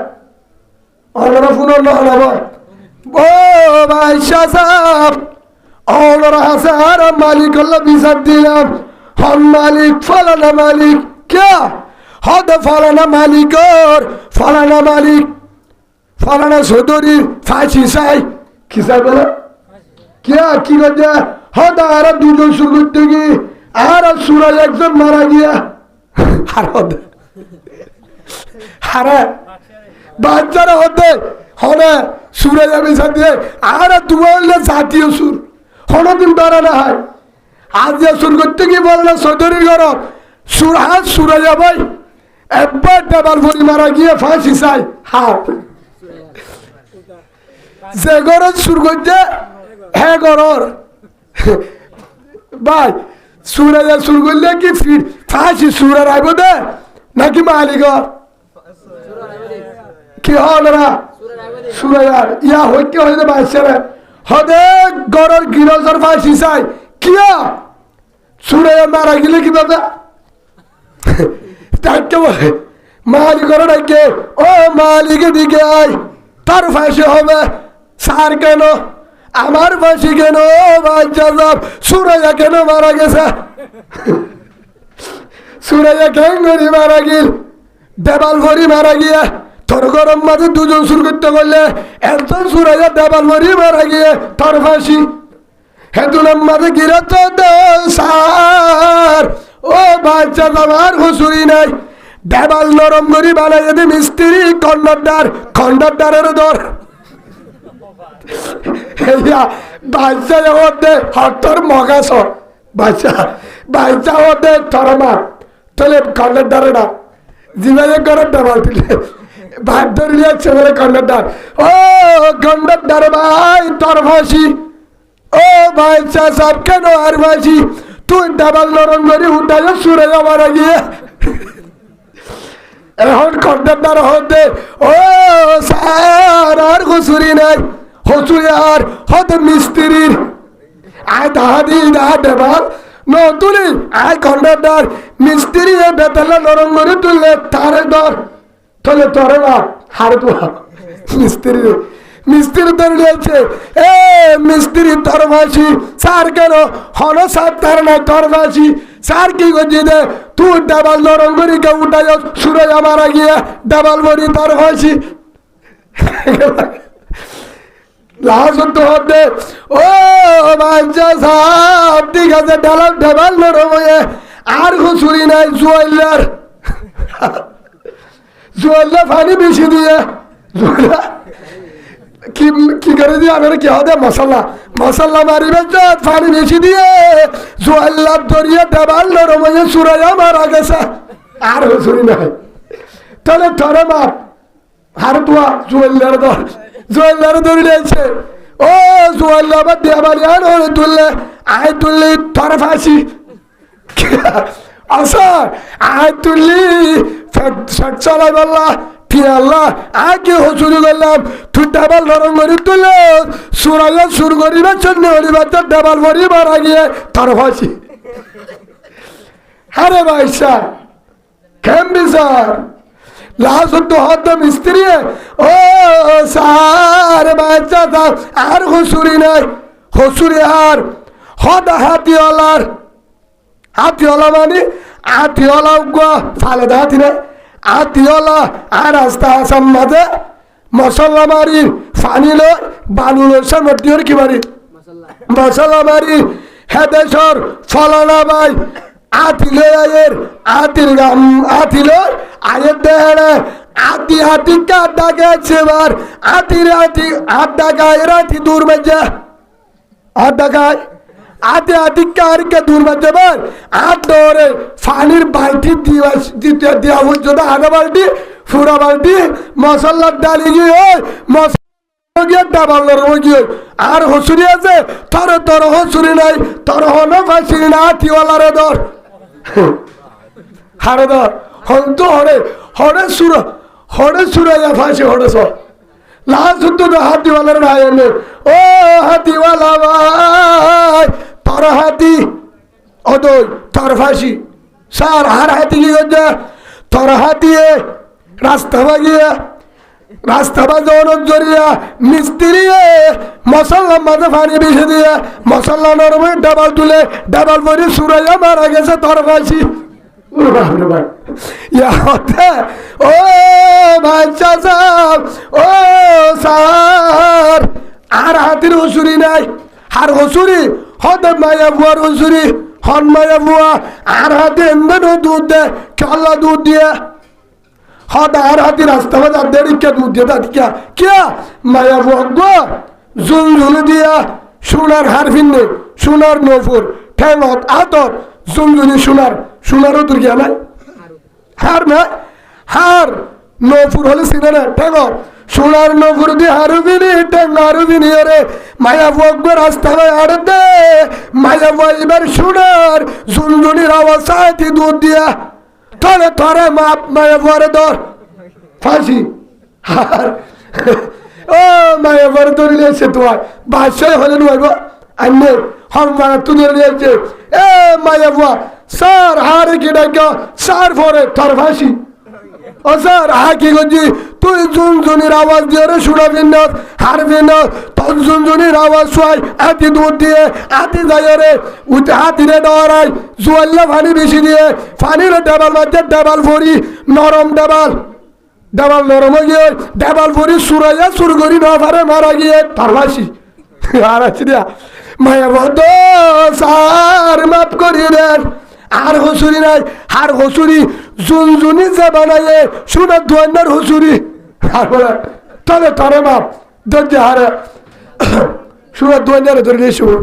অনরা ফুনর না হলাবা ও ভাই সাহেব অনরা হাসার মালিক আল্লাহ বিচার দিলাম হন মালিক ফলানা মালিক কে হদ ফলানা মালিকর ফলানা মালিক ফলানা সদরি ফাঁসি চাই কি চাই বলে কে কি করছে হদ আর দুজন সুর করতে গিয়ে আর সুরাই একজন মারা গিয়া আর হদে হারে বাচ্চারা হতে হনে সুরে যাবে সাথে আর দুয়ালে জাতীয় সুর হনদিন ধরা না হয় আজ যে সুর করতে গিয়ে বলে না সদরির ঘর সুর হাত সুরে যাবে একবার ডাবার ভরি মারা গিয়ে ফাঁসি চাই হাত যে ঘরের সুর করছে হ্যাঁ ঘর ভাই সুরে যা সুর করলে কি ফির ফাঁসি সুরের আইব দে নাকি মালিকর কি হনরা সুরাইয়ার ইয়া হইতে হইতে বাচ্চারা হদে গরর গিরজর ফাঁসি চাই কিয়া সুরাইয়া মারা গেলে কি বাবা ডাকে বলে মালিকর ডাকে ও মালিকের দিকে আয় তার ফাঁসি হবে সার কেন আমার ফাঁসি কেন বাচ্চা সব সুরাইয়া কেন মারা গেছে সুরাইয়া কেন গরি মারা গেল দেবাল ভরি মারা গিয়া তোর গরম মাঝে দুজন সুর করতে করলে একজন সুরাইয়া দেবাল ভরি মারা গিয়ে তোর ফাঁসি হেতুলাম মাঝে গিরে তো সার ও বাচ্চা আমার হুসুরি নাই দেবাল নরম করি বানাই যদি মিস্ত্রি কন্ডাক্টারের দর বাচ্চা হতে হতর মগাছ বাচ্চা হতে তরমা তাহলে কন্ডাক্টারে না জীবনে করে দেবাল দিলে ভাত ধরলে ছেলে কন্ডাক্টার ও কন্ডাক্টার ভাই তোর ফাঁসি ও বাচ্চা সব কেন আর ফাঁসি তুই দেবাল নরম করি উঠাই সুরে যাবার গিয়ে এখন কন্ডাক্টার হতে ও স্যার আর হুসুরি নাই হসুরি আর হতে মিস্ত্রির আয় দাহা দি দাহা দেবাল তুলি আয় কন্ডাক্টার মিস্ত্রি বেতলা নরম করে তুললে তারে দর তোলে তরে না হারে তো মিস্ত্রি ধরে নিয়েছে এ মিস্ত্রি তোর ফাঁসি স্যার কেন হন সার তার নাই তোর ফাঁসি স্যার কি করছি দে তুই দেবাল নরম করি কে উঠাই সুরে মারা গিয়ে দেবাল বলি তোর ফাঁসি লাস্ট হতে ও বাচ্চা সাপ ঠিক আছে দেবাল নরম হয়ে আর হুসুরি নাই জুয়াল্লা পানি বেশি দিয়ে কি করে দিয়ে আমার কি হবে মশলা মারিবে পানি বেশি দিয়ে জুয়াল্লা দরিয়ে দেবাল নরম হয়ে সুরাইয়া মারা গেছে আর হুসুরি নাই তাহলে ধরে মাপ আর তোয়া জুয়াল্লার ধরে নিয়েছে ও জুয়াল্লা আবার দেবাল আর তুললে আয় তুললি তোর ফাঁসি আচ্ছা আয় তুললি চলাই বললা ফিরে আল্লাহ আগে হসুরি করলাম তুই ডাবাল নরম করে তুলে সুরাইয়া সুর করিবে চন্নি হরিবার তোর ডাবাল ভরি মারা গিয়ে তোর ফাঁসি আরে ভাই স্যার কেমনি স্যার লাস্ট তো হত মিস্ত্রি ও স্যার বাচ্চা আর হসুরি নাই হসুরি আর হদ হাতিওয়ালা মানে হাতিওয়ালা ফালে দা হাতি নাই হাতিওয়ালা আর রাস্তা আসাম মাঝে মশলা মারি ফানি লয় বালু লয় মধ্যে কি মারি মশলা মারি হেদেশ্বর ফলানা ভাই আতিলে আয়ের আতির গাম আতিল আয়ের দেহে আতি আতি কাটা গেছে বার আতি রাতি আড্ডা গায় রাতি দূর মেজা আড্ডা গায় আতি আতি কারকে দূর মেজা বার আট দৌড়ে পানির বালতি দিতে দেওয়া হচ্ছে আধা বালতি ফুরা বালতি মশলার ডালি গিয়ে মশলা ডাবাল গিয়ে আর হসুরি আছে তোর তোর হসুরি নাই তোর হলো ফাঁসি না আতিওয়ালারে ধর হারে ধর হন্ত হরে হরে সুর হরে সুরাইয়া ফাঁসি হরেছ লাস্ট তো হাতিওয়ালার ভাই এনে ও হাতিওয়ালা ভাই তোর হাতি অদই তোর ফাঁসি স্যার হার হাতি কি করছে তোর হাতিয়ে রাস্তা বাগিয়ে রাস্তা বাজানোর জরিয়া মিস্ত্রি মশলা মাঝে পানি বেশি দিয়ে মশলা নরমে ডাবাল তুলে ডাবাল ভরে সুরাইয়া মারা গেছে তোর ফাঁসি ও ভাই সাহেব ও স্যার আর হাতির হসুরি নাই আর হসুরি হতে মায়া বুয়ার হসুরি হন মায়া বুয়া আর হাতে এমন দুধ দেয় কাল্লা দুধ দিয়ে হদ আর হাতি রাস্তা বাজা দেরিকা দুধ দিয়ে দাদিকা কে মায়া বুয়া জুল ঝুল দিয়া সোনার হার ফিন্নে সোনার নফুর ঠেঙত আতর জুলঝুলি সোনারও তোর গিয়া নাই হার না হার নফুর হলে সিনে না ঠেঙ সোনার নফুর দিয়ে হারু বিনি ঠেঙ হারু বিনি রে মায়া বকবে রাস্তা ভাই আর দে মায়া বইবার সোনার জুলঝুলির আওয়াজ সাথে দুধ দিয়া থরে থরে মাপ মায়া বরে ধর ফাঁসি আর ও মায়া বরে ধরে নিয়েছে তোমার বাদশাহ হলে নইব আন্নে হম মারা তুলে নিয়েছে এ মায়া বুয়া স্যার হারে কি ডাকা স্যার ফরে তোর ফাঁসি ও স্যার হা কি করছি তুই জুনজুনির আওয়াজ দিয়ে রে শুনাবি না হারবি না তোর জুনজুনির আওয়াজ শোয়াই হাতি দুধ দিয়ে হাতি যায় রে উঠে হাতিরে ডরাই জুয়াল্লা পানি বেশি দিয়ে পানির ডাবাল মাঝে ডাবাল ভরি নরম ডাবাল ডাবাল নরম গিয়ে ডাবাল ভরি সুরাইয়া সুর করি না পারে মারা গিয়ে তার ফাঁসি আর আছে দিয়া মায়া বন্ধ স্যার মাফ করি দেন আর হসুরি নাই আর হসুরি জুনজুনি যে বানাইয়ে সোনার দোয়ান্নার হসুরি আর বলে তবে তরে মাপ দরজা হারে সোনার দোয়ান্নারে ধরে নিয়ে শুরু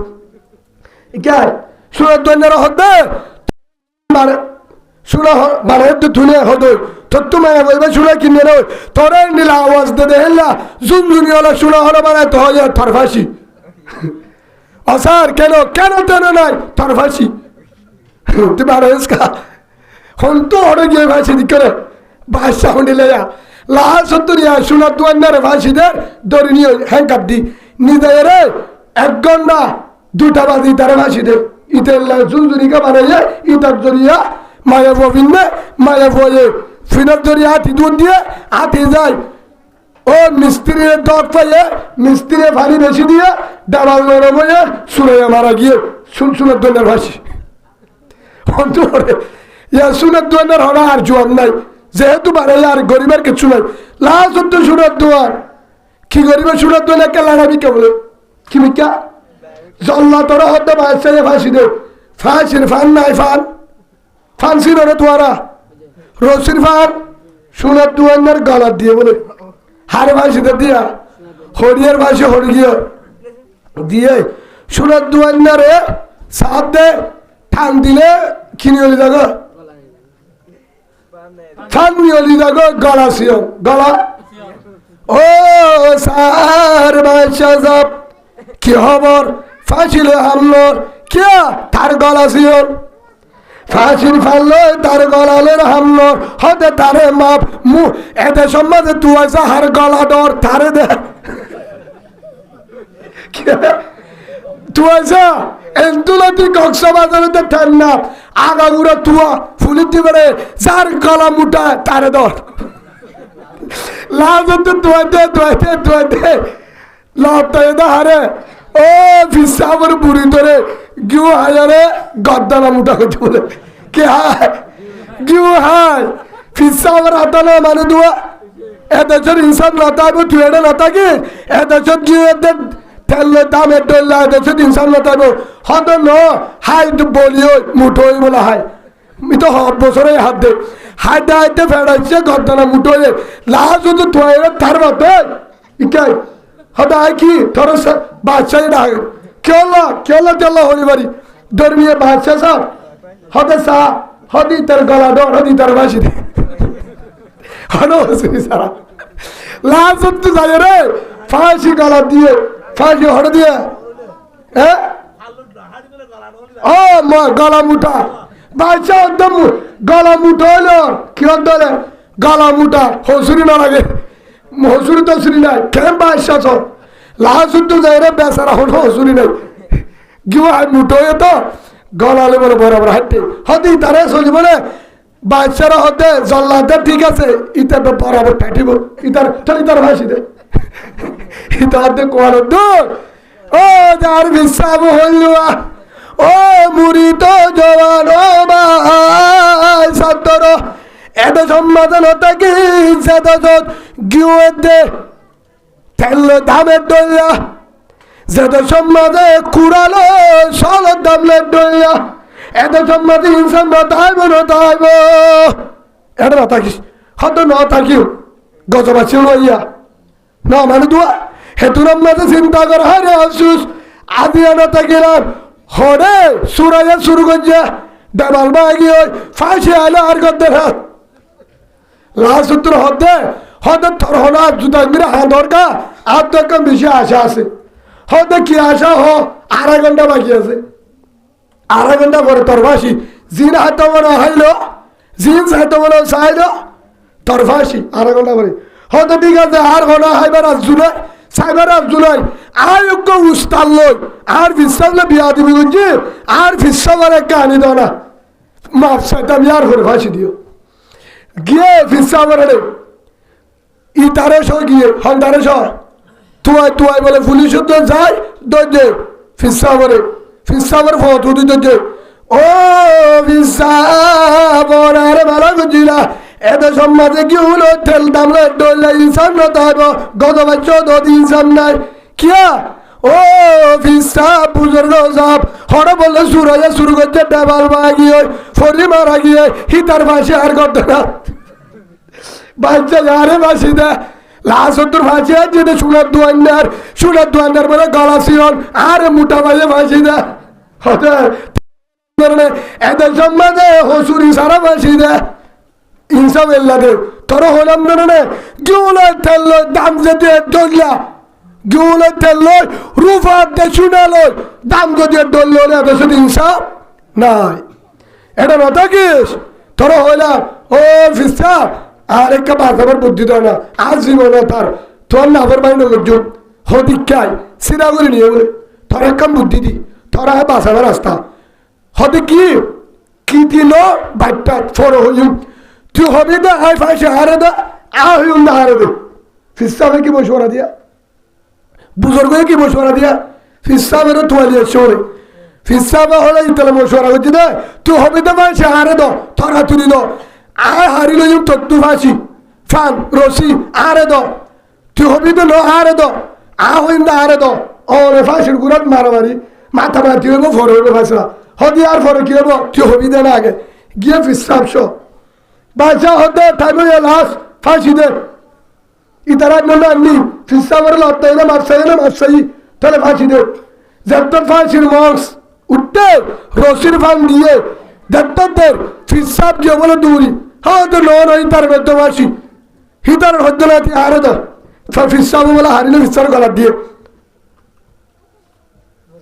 কে সোনার দোয়ান্নারে হতে মানে সোনা মানে ধুনে হতো তোর তো মায়া বলবে সোনা কিনে নয় তোরে নীলা আওয়াজ দে হেলা জুনজুনি হলে সোনা হলে মানে তো হয় তোর ফাঁসি অসার কেন কেন তেন নাই তোর ফাঁসি তুই বারো হন তো হরে গিয়ে ফাঁসি দি করে বাসা হন্ডিলে লাল সত্তরিয়া সোনার দোয়ান্নারে ফাঁসিদের ধরে নিয়ে হ্যাংকাপ দি নিজে রে 1 ঘন্টা 2টা বাজি তারা ফাঁসি দে ইতের জুনজুনিকে বানাইয়ে ইটার জরিয়া মায়া ববিনে মায়া বয়ে ফিনার জরিয়া হাতি দুধ দিয়ে হাতি যায় ও মিস্ত্রির দর পাইয়ে মিস্ত্রি পানি বেশি দিয়ে ডাবাল নরম হয়ে সুরাইয়া মারা গিয়ে সুনের দোয়ার ফাঁসি সুনের দোয়ার হরা আর জোয়ার নাই যেহেতু বাড়াই আর গরিবের কিছু নাই লাস্ট তো সুনের দোয়ার কি গরিবের সুনের দোয়ার একটা লাগাবি কে বলে কি বিকা জল্লা তোরা হতে বাচ্চাই ফাঁসি দে ফাঁসির ফান নাই ফান ছিল রে তোয়ারা রসির ফান সুনের দোয়ার গলার দিয়ে বলে হারে ভাষিতে দিয়া হরিয়ার ভাষে হরি গিয়ে দিয়ে সুরাত দুয়ান্নারে সাপ দে ঠান দিলে কিনি হলি যাগো ঠান হলি যাগো গলা সিও গলা ও সার বাদশা সাপ কি খবর ফাঁসিলে হামলোর কে তার গলা সিও ফাঁসির ফাললো তার গলালের হামলো হতে তারে মাপ মু এতে সম্মানে তুই আসা হার গলা ডর তারে দে তুই আসা এন্তুলাতি কক্সবাজারেতে ঠান্ডা আগাগুড়া তুয়া ফুলিতে পারে যার গলা মুটা তারে দর লাভ তুয়াতে লাভটাই দা হারে ও ফিসাবর বুড়ি ধরে গিউ হাজারে গদ্দানা মুটা করতে বলে কে হায় গিউ হায় ফিসাবর হাতানা মানে দুয়া এদেশের ইনসান লতাইব তুই এটা লতাকি এদেশের গিয়ে তেলের দাম এদেশের ইনসান লতাইব হত ন হাই বলিও মুঠোই বলা হাই তো বছরে হাত দে হাইতে হাইতে ফেড়াইছে গদ্দানা মুঠোয় লাস্ট তো তোয়ের তার মতে ইকাই হদায় কি তোর বাদশাহ ডাক কেলা তেলা হরি বাড়ি ধর্মীয় বাদশাহ সব হদে সা হদি তার গলা ডর হদি তার বাসি দে হনো সারা লাস্ট তো যায় রে ফাঁসি গলা দিয়ে ফাঁসি হড় দিয়ে হ্যাঁ ও গলা মুঠা বাদশাহ একদম গলা মুঠা হলো কি হলে গলা মুঠা হসুরি না লাগে হসুরি তসুরি নাই কেন বাদশাহ সব লাস্ট তো যায় রে বেচারা হলো হসুরি নাই গিয়ে মুঠো তো গলালে বলে বরাবর হাঁটতে হতে তারা সজি বলে বাচ্চারা হতে জল্লাতে ঠিক আছে ইটা বরাবর ঠাটিব ইতার ভাসি দে ইটা হতে কোয়ার দূর ও যার বিশ্বাস হইল ও মুড়ি তো জওয়ান ও ভাই সত্তর এত সম্মাদন হতে কি সেদত গিয়ে দে তেল দামের দইয়া যেত সম্মাদে কুড়ালো সলের দামলে দইয়া এত সম্মাদে ইনসান নতাইব এটা না থাকিস হয়তো ন থাকিও গজবাসী লইয়া ন মানে দুয়া হেতুরাম মাঝে চিন্তা কর হারে আফসুস আদিয়া না থাকিলাম হরে সুরাইয়া শুরু করছে দেবাল বাগি ওই ফাঁসি আইলে আর করতে হাত লাস্ট সূত্র হতে তোর হলো আর জুতা মিরে হা দরকার আর তো কম বেশি আশা আছে হয়তো কি আশা আড়াই ঘন্টা বাকি আছে আড়াই ঘন্টা পরে তোর ফাঁসি জিন হাতে মনে হাইলো জিন হাতে মনে চাইলো তোর ফাঁসি আড়াই ঘন্টা পরে হয়তো ঠিক আছে আর ঘন্টা হাইবার আজ জুলাই সাইবার আজ জুলাই আর উস্তাল লই আর ফিসাবলে বিয়া দিবি বুঝছি আর ফিসাবার একটা আনি দাও না মাপ সাইতাম ইয়ার করে ফাঁসি দিও গিয়ে ফিসাবার ই তারেশ গিয়ে হন তারেশ তুয়াই বলে পুলিশ তো যায় দে ফিসাবরে ফটো দিতে ও ফিসাবর আরে ভালো বুঝিলা এত সমাজে কি হলো তেল দামলে ডলে ইনসান না তাইব গত বছর দো ইনসান নাই কিয়া ও ফিসাব বুজুর্গ সাহেব হড় বললে সুরাইয়া শুরু করছে ডেবাল বাগিয়ে ফরি মারা গিয়ে হিতার ভাষে আর করতে না বাচ্চা যারে বাসি দে লাসত্তর ফাঁসি আছে যে সুনার দোয়ান্নার বলে গলা সিয়ন আরে মোটা বাজে ফাঁসি দে হতে এদের সম্মানে হসুরি সারা ফাঁসি দে ইনসাফ এল্লা দে তোর হলাম না গিউলো তেল দাম যদি ডললা গিউলো তেল রুফার দে শুনালো দাম যদি ডলল এদের সাথে ইনসাফ নাই এটা না থাকিস তোর হইলাম ও ফিসা আর একটা বাঁচাবার বুদ্ধি দেয় না আর জীবন তার তোর নাফের বাইন লোকজন হদিকায় সিরা করে নিয়ে বলে তোর একটা বুদ্ধি দি তোরা বাঁচাবার রাস্তা হতে কি দিল বাইকটা ফোর হইম তুই হবি দে আই ফাইসে হারে দে হইম না হারে দে ফিসাবে কি মশওয়ারা দিয়া বুজুর্গ কি মশওয়ারা দিয়া ফিসাবের তোয়ালিয়া শোরে ফিসাবে হলে ইতলে মশওয়ারা হচ্ছে দে তুই হবি দে ফাইসে হারে দ তোরা তুলি দ আর হারিল তত্তু ফাঁসি ফান রসি আরে দ তুই হবি তো আরে দ হইম না আরে দ অরে ফাঁসির গুড়াত মারামারি মাথা মাতি হইব ফরে হইব ফাঁসরা হদি আর ফরে কি হব তুই হবি দে না আগে গিয়ে ফিসাব শো বাচ্চা হতে থাকবে লাশ ফাঁসি দে ইতারা নি ফিসাবের লড়তাই না মাপসাই তাহলে ফাঁসি দে যেত ফাঁসির মংস উঠতে রসির ফান দিয়ে দেখতেন ফিসাব যে বলে দৌড়ি হয়তো নয় তার বেদ্যবাসী হিতার হদ্য না হারে তো ফিসাব বলে হারিলে ফিসার গলা দিয়ে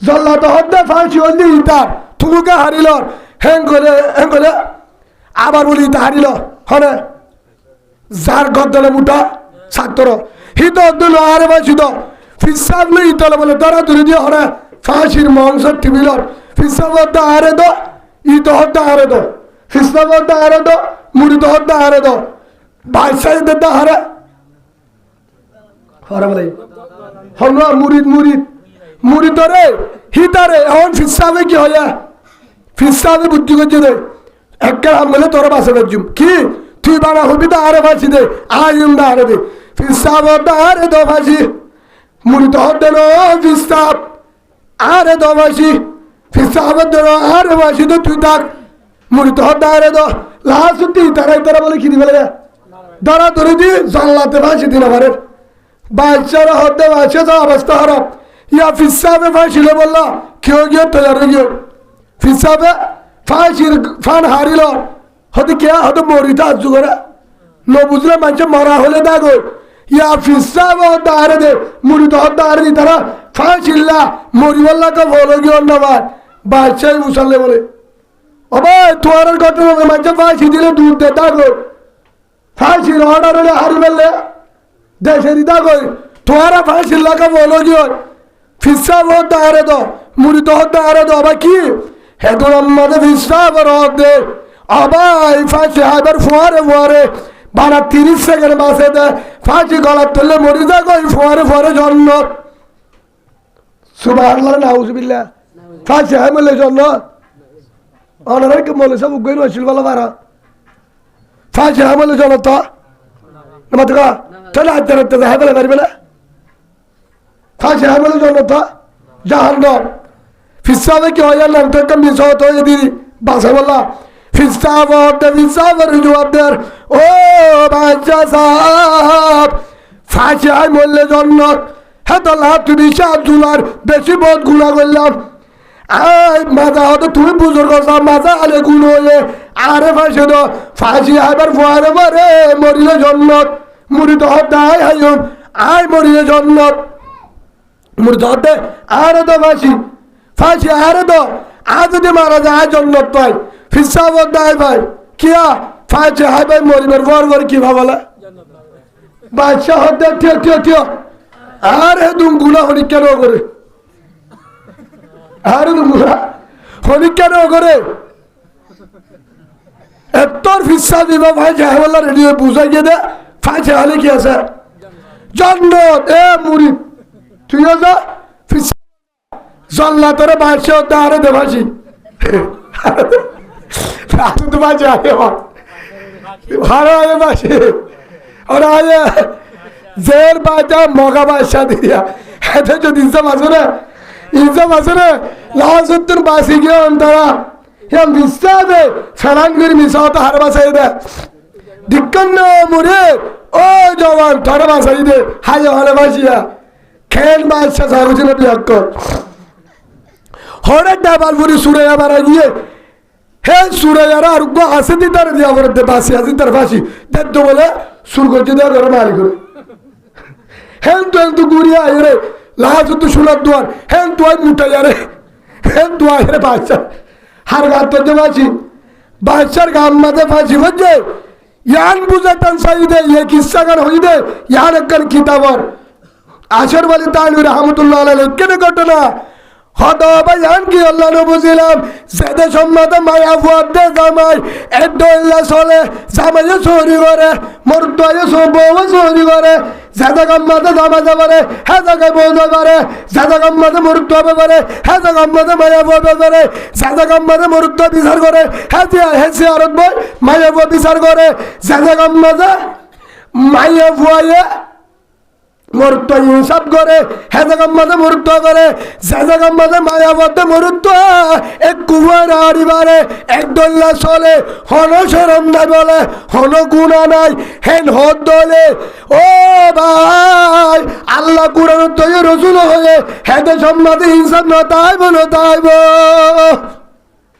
জল্লা তো হদ্দে ফাঁসি হইলে ইতার থুমুকে হারিল হ্যাং করে আবার বলি ইতা হারিল হনে যার গদ্দলে মুঠা ছাত্র হিত হদ্দ আরে বাসি তো ফিসাব লই ইতলে বলে তারা দূরে দিয়ে হরে ফাঁসির মংস টিবিলর ফিসাব হদ্দা হারে তো ইত হদ্দা হারে তো ফিসাব হদ্দা হারে তো মুড়ি তো হদ্দা হারে তো বাদশাহ দেদা হারে হরে বলে হল মুড়ি তো রে হিতারে এখন ফিসাবে কি হইয়া ফিসাবে বুদ্ধি করছে রে একটা আমলে তোর বাসে বেজুম কি তুই বানা হবি তো আরে ফাঁসি দে আইম দা আরে দে ফিসাব হদ্দা আরে দো ফাঁসি মুড়ি তো হদ্দে নো ফিসাব আরে দো ফাঁসি ফিসাব হদ্দে নো আরে ফাঁসি তো তুই থাক মুড়ি তো দাঁড়ে দো লাস্ট তারা বলে কি দিবে ধরা ধরে দি জানলাতে ফাঁসি দিন আমাদের বাচ্চারা হতে বাচ্চা যা অবস্থা খারাপ ইয়া ফিসাবে ফাঁসিলে বললো কেউ গিয়ে তৈরি হয়ে গিয়ে ফিসাবে ফাঁসির ফান হারিল হতে কে হতে মরিতে আজ করে ন বুঝলে মানুষ মরা হলে দাগো ইয়া ফিসাবে দাঁড়ে দে মুড়ি তো দাঁড়ে দি তারা ফাঁসিল্লা মরি বললাকে বলো গিয়ে অন্যবার বাচ্চাই উছালে বলে ও ভাই তোমার ঘটনা মানুষ ফাঁসি দিলে দুধ দে দাগো ফাঁসির অর্ডার হলে হারি ফেললে দেশের দাগো তোমারা ফাঁসির লাগা বলো গিয়ে ফিসাব দাঁড়ে দো মুড়ি তো দাঁড়ে দো আবার কি হেদুর আমাদের ফিসাব রদ দে আবার ফাঁসি আবার ফোয়ারে বারা 30 সেকেন্ড বাসে দে ফাঁসি গলার তুললে মরি যাগো ফোয়ারে জন্য সুবহানাল্লাহ নাউজুবিল্লাহ ফাঁসি হয় বলে জন্য অনারাই কে বলে সব গইন হইছিল বলা বারা ফাঁসি হয় বলে জন্য তো নামাজ কা চলে আজ রাতে হয় বলে পারবে না ফাঁসি হয় বলে জন্য তো জাহান্নাম ফিসাবে কি হয় না তো কম মিস হতো এই দিদি বাসা বললা ফিসাবের জবাবদার ও বাচ্চা সাহেব ফাঁসি হয় বললে জন্য হ্যাঁ তো লাভ তুমি $7 বেশি বহুত গুণা করলাম আয় মাজা হতো তুমি বুজুর্গ মাজা আলে গুণ হয়ে আরে ফাঁসি দো ফাঁসি আবার ফুয়ারে মারে মরিলে জন্নত মুড়ি তো হতায় হাইম আয় মরিলে জন্নত মুড়ি তো হতে আরে তো ফাঁসি আরে তো আজ যদি মারা যায় জন্নত পাই ফিসাব দায় ভাই কিয়া ফাঁসি হাই ভাই মরিবার বর কি ভাবলা বাদশাহ হতে ঠিয় আরে তুমি গুণা হনি কেন করে আরে গুণা হনি কেন করে এত্তর ফিসা দিবা ভাই জাহেবাল্লাহ রেডিও বুঝাই গিয়ে দে ফাঁসি হালে কি আছে জন্নত এ মুড়ি তুই যা ফিসা জল্লা তোরে বাদশাহ হতে আরে দে ফাঁসি তো বাজে আগে ভালো আগে বাসি ওরা আগে জের বাজা মগা বাদশাহ দিয়া এতে যদি ইনসাম আছে না লাজতুর বাসি গিয়ে অন্তরা হ্যাঁ মিশা দে ফেরাঙ্গির মিশা হতো হার বাসাই দে দিক্কন মুরে ও জওয়ান তোর বাসাই দে হাই হলে বাসিয়া খেল বাদশাহ সারুছিল বিয়াক্ক হরে ডাবালপুরি সুরাইয়া মারা গিয়ে হে সুরাইয়ারা আর গো আসে দি তার দিয়া বলতে বাসি আসি তার ফাঁসি দেখ বলে সুর করতে দেওয়া করে মারি করে হেন তো গুড়িয়া রে লাজ তো শোনার দোয়ার হেন তো মুটাই আরে হেন তো আরে বাচ্চা হার গাত তো বাসি বাচ্চার গাম মাঝে ফাঁসি হচ্ছে ইয়ান বুঝাতান সাই দে ইয়ে কিসা গান হই দে ইয়ান একখান কিতাবর আশর বলি তানভীর রহমতুল্লাহ আলাইহি কেন ঘটনা হদা বায়ান কি আল্লাহ নবুজিলাম জেদে সম্মাতে মায়া ফুয়াদে জামাই এডল্লা চলে জামাইয়ে চুরি করে মরদয়ে বউ চুরি করে জেদা গাম্মাতে জামা যাবারে হে জায়গায় বউ যাবারে জেদা গাম্মাতে মরদ হবে পারে হে জায়গা গাম্মাতে মায়া ফুয়াবে পারে জেদা গাম্মাতে মরদ বিচার করে হে সিয়ারত বই মায়া ফুয়া বিচার করে জেদা গাম্মাতে মায়া ফুয়ায়ে মরুত্ব ইনসাফ করে হেজাগাম মাঝে মরুত্ব করে জাজাগাম মাঝে মায়াবদ্ধ মরুত্ব এক কুয়ার আড়িবারে এক দল্লা চলে হন সরম নাই বলে হন গুণা নাই হেন হদ দলে ও ভাই আল্লাহ কুরআন তৈরি রসুল হয়ে হেদে সম্মাদে ইনসাফ নতাইব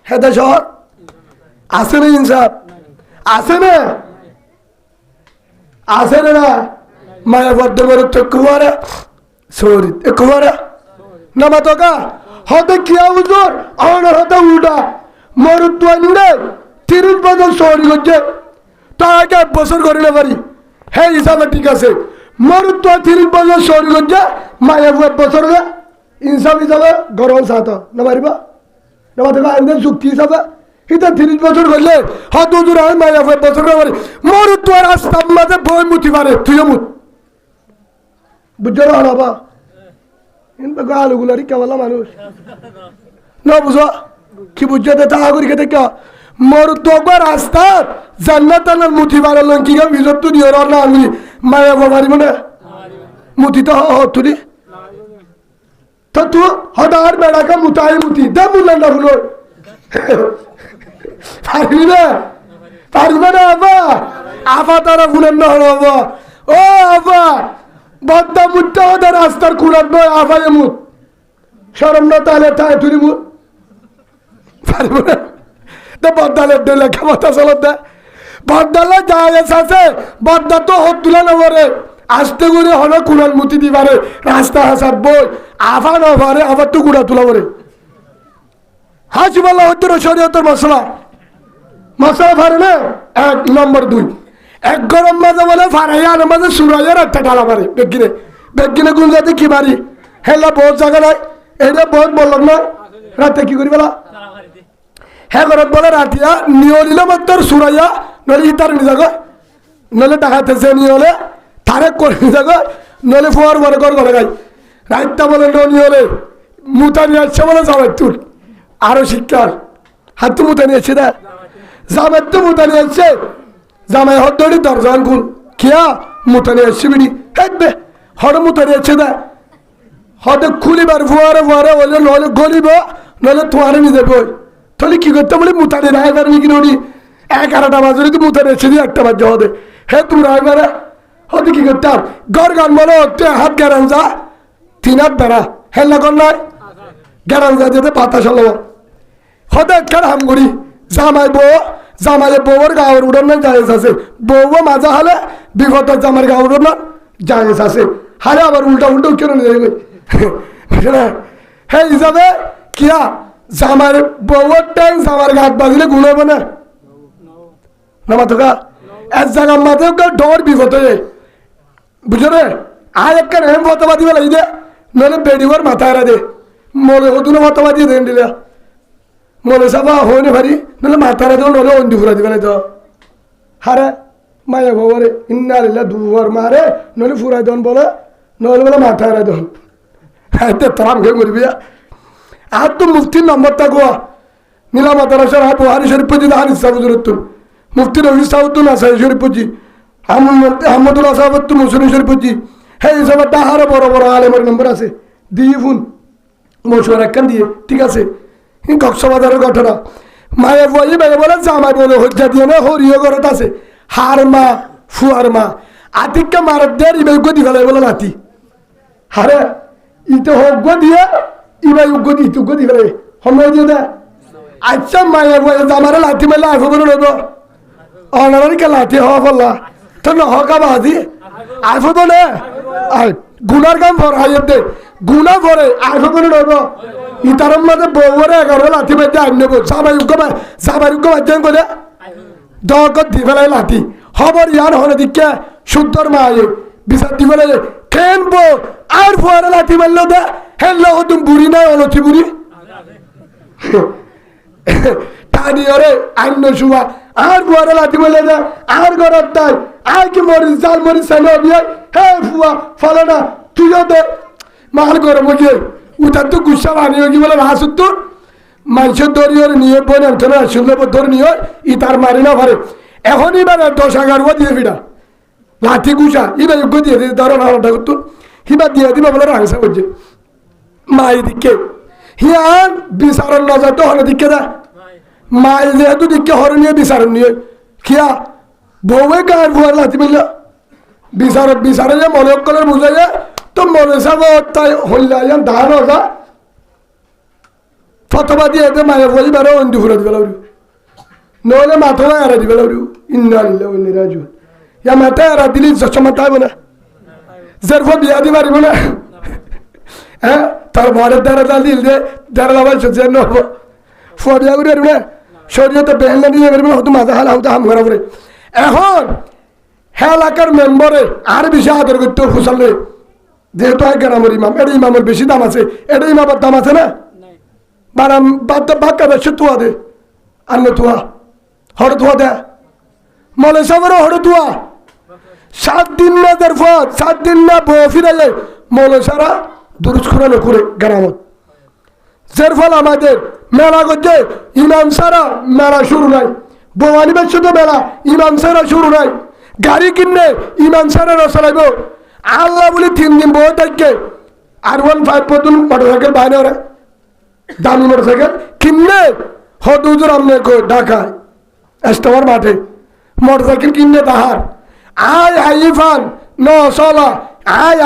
হেদে শহর আছে না ইনসাফ আছে না মায়াবদ্ধ মরুত্ব কুমারা সরি কুমারা নামা তো কা হতে কিয়া হুজুর আমার হতে উল্টা মরুত্ব নিলে 30 বছর সরি করছে তাকে 1 বছর করিলে পারি হ্যাঁ হিসাবে ঠিক আছে মরুত্ব 30 বছর সরি করছে মায়া 1 বছর ইনসাফ হিসাবে গরম সাথ না পারিবা নামা তো আইন চুক্তি হিসাবে এটা 30 বছর করলে হত হুজুর আমি মায়া 1 বছর পারি মরুত্ব রাস্তার মাঝে বই মুতি পারে তুইও মুত বুঝছো না বাবা কিন্তু গালুগুলারই কেবল মানুষ না বুঝো কি বুঝছো তা করি খেতে কে মরুত্ব রাস্তা জান্নাত আনার মুঠি বাড়ার লঙ্কি গা ভিজত তো দিয়ে না আমি মায়া বাবারি মানে মুঠি তো হতুরি তো তু হদার বেড়াকা মুতাই মুতি দা মুলা না হলো পারবে পারবে না আবা আবা তারা ফুলেন না হলো আবা ও আবা বদ্দা মুদ্দা ওদের রাস্তার কুড়াত নয় আবাই মুদ সরম না তাহলে তাই তুই মুদ পারবে না তো বদ্দালের ডেলে ক্ষমতা চলত দেয় বদ্দালে যায় আছে বদ্দা তো হত তুলে নেবরে আসতে করে হলো কুড়াল মুতি দিবারে রাস্তা হাসার বই আফা না পারে আবার তো কুড়া তুলা পরে হাসি বলা হচ্ছে শরীয়তের মশলা মশলা ফারে না 1 নম্বর 2 এক গরম মাঝে বলে ফারাইয়া আর মাঝে সুরাইয়ার একটা ডালা মারে বেগিনে কোন জাতি কি মারি হেলা বহুত জায়গা নাই এটা বহুত বললাম না রাতে কি করি বলা হ্যাঁ ঘরত বলে রাতিয়া নিয়লিলে মাত্র সুরাইয়া নলে ইতার নিজাগ নলে ডাকাতে যে নিয়লে তারে করে নিজাগ নলে ফোয়ার বলে ঘর ঘরে গাই রাতটা বলে নিয়লে মুতা নিয়ে আসছে বলে জামাই তুল আরো শিক্ষার হাত তো মুতা নিয়ে আসছে না জামাই তো মুতা নিয়ে আসছে জামাই হদ্দড়ি দরজান খুল কিয়া মুতা নিয়ে আসছে বিনি থাকবে হর মুতা নিয়ে আসছে না হতে খুলিবার ফুয়ারে ফুয়ারে বললে নলে গলিব নলে তোমারে নিয়ে যাবে তাহলে কি করতে বলি মুতা নিয়ে রায় পারবি কিনা উনি 11টা বাজে যদি মুতা নিয়ে এসে দিয়ে 1টা বাজে হতে হে তুমি রায় পারে হতে কি করতাম গড় গান বলো হাত গেরান যা 3 হাত বেড়া হেল্লা কর নয় গেরান যা যেতে বাতাস হলো হতে একটা হাম করি জামাই বউর গাঁয়ের উড়ান জায়েজ আছে বউ মাজা হলে বিপদ জামার গাঁয়ের উড়ান জায়েজ আছে হারে আবার উল্টা কেন নিয়ে হে হিসাবে কিয়া জামার বউর টাইম জামার গাত বাজিলে গুণ হবে না মাথা এক জায়গার মাঝে ডর বিপদ হয়ে বুঝলো রে আর একটা হেম ফতবাদি বেলা দে নইলে বেডিওর মাথা এরা দে মনে হতো না ফতবাদি দেন দিলে মনে চাবা হয় না ভারি নইলে মাথারে দেবো নইলে অন্দি ফুরা দিবে না তো হারে মায়া বাবারে ইন্না লিল্লাহ দুবার মারে নইলে ফুরাই দেন বলে নইলে বলে মাথা এরা দেন হ্যাঁ তারাম খেয়ে করবি আর তো মুফতির নম্বরটা গোয়া নীলা মাতারাসার আর বুহারি শরীফ পজি হারিস সাহুদুরুত্তুন মুফতি রফি সাহুদ্দুন আসাই শরীফ পজি আহমদুল আসাবত্তুন মুসলিম শরীফ পজি হ্যাঁ হিসাবে তাহারে বড় বড় আলেমের নম্বর আছে দিয়ে ফোন মশুয়ার একখান দিয়ে ঠিক আছে কক্সবাজারের ঘটনা মায়ে বই মায়ে বলে জামাই বলে হজ্জা দিয়ে না হরিও ঘরত আছে হার মা ফুয়ার মা আতিককে মারার দেয় ইবাই গদি ফেলাই বলে নাতি হারে ইতে হজ্ঞ দিয়ে ইবাই উগ্গদি ইতে উগ্গদি ফেলাই সময় দিয়ে দেয় আচ্ছা মায়ে বই জামারে লাঠি মারলে আইফ বলে রইব অনারিকে লাঠি হওয়া ফেললা তো নহকা বাজি আইফ বলে গুনার কাম ভর হাইয়ের দে গুনা ভরে আইফ বলে রইব ইতারম মাঝে বউরে 11 লাঠি মারতে আইন নেব জামাই উগ্গ বাজ্যান করে দকত দি ফেলাই লাঠি খবর ইয়ার হলে দিকে সুন্দর মায়ে বিচার দি ফেলাই কেন বউ আর ফুয়ারে লাঠি মারলো দে হেল্লো তুমি বুড়ি নাই অলথি বুড়ি টানি ওরে আইন শুয়া আর ফুয়ারে লাঠি মারলে দে আর ঘরত তাই আর কি মরিস জাল মরিস সেনো বিয়ে হে ফুয়া ফলে না তুইও দে মাল করে মগিয়ে উঠার তো গুসা বানিয়ে কি বলে হাসুর তোর মানুষের দরিয়ে নিয়ে বোন এখানে শুনলে ধরে নিয়ে ই তার মারি না পারে এখন এবার 10-11 দিয়ে ফিটা লাঠি গুসা এবার যোগ্য দিয়ে দিতে ধরো নাড়াটা করতো হিবার দিয়ে দিবে বলে রাংসা করছে মায়ের দিকে হিয়ান বিচারণ নজর তো হলে দিকে দা মায়ের যেহেতু দিকে হরে নিয়ে বিচারণ নিয়ে খিয়া বউয়ে গায়ের ভুয়ার লাঠি মিলল বিচারে যে মনে কলের বুঝে যায় তো মনে সাব তাই হইলাম ধান হজা ফতবা দিয়ে মায়ে বলি বেরো অন্দি ফুরা দিবে নহলে মাথা এরা দিবে ইন্না লিল্লাহি ওয়া ইন্না ইলাইহি রাজিউন ইয়া মাথা এরা দিলি চশমা তাইব না জেরফ বিয়া দি পারিব না হ্যাঁ তার ঘরের দ্বারা দিল যে দ্বারা লাভাই সে নব ফুয়া বিয়া করে না শরীয়তে বেহেলা দিয়ে বেরবে হতো মাথা হালা হতো হাম করা পরে এখন এলাকার মেম্বারে আর বেশি আদর করতে ফুসালে যেহেতু গ্রামের ইমাম এটা ইমামের বেশি দাম আছে এটা ইমামের দাম আছে না বারাম বাক্কা বেশি তুয়া দে আন্ন তুয়া হড় তুয়া দে মলে সবর হড় তুয়া 7 দিন না দেরফত 7 দিন না বউ ফিরাইলে মলে সারা দুরুজ কোরআন করে গ্রামত যার ফল আমাদের মেলা করছে ইমাম সারা মেলা শুরু নাই বওয়ানি বেশি তো মেলা ইমাম সারা শুরু নাই গাড়ি কিনলে ইমাম সারা চালাইব আল্লাহ বলি 3 দিন বউ থাকবে R15 পর্যন্ত মোটরসাইকেল বাইরে ওরা দামি মোটরসাইকেল কিনলে হুজুর আমনে কই ঢাকায় স্টোর মাঠে মোটরসাইকেল কিনে তাহার আয় আইফান ন সলা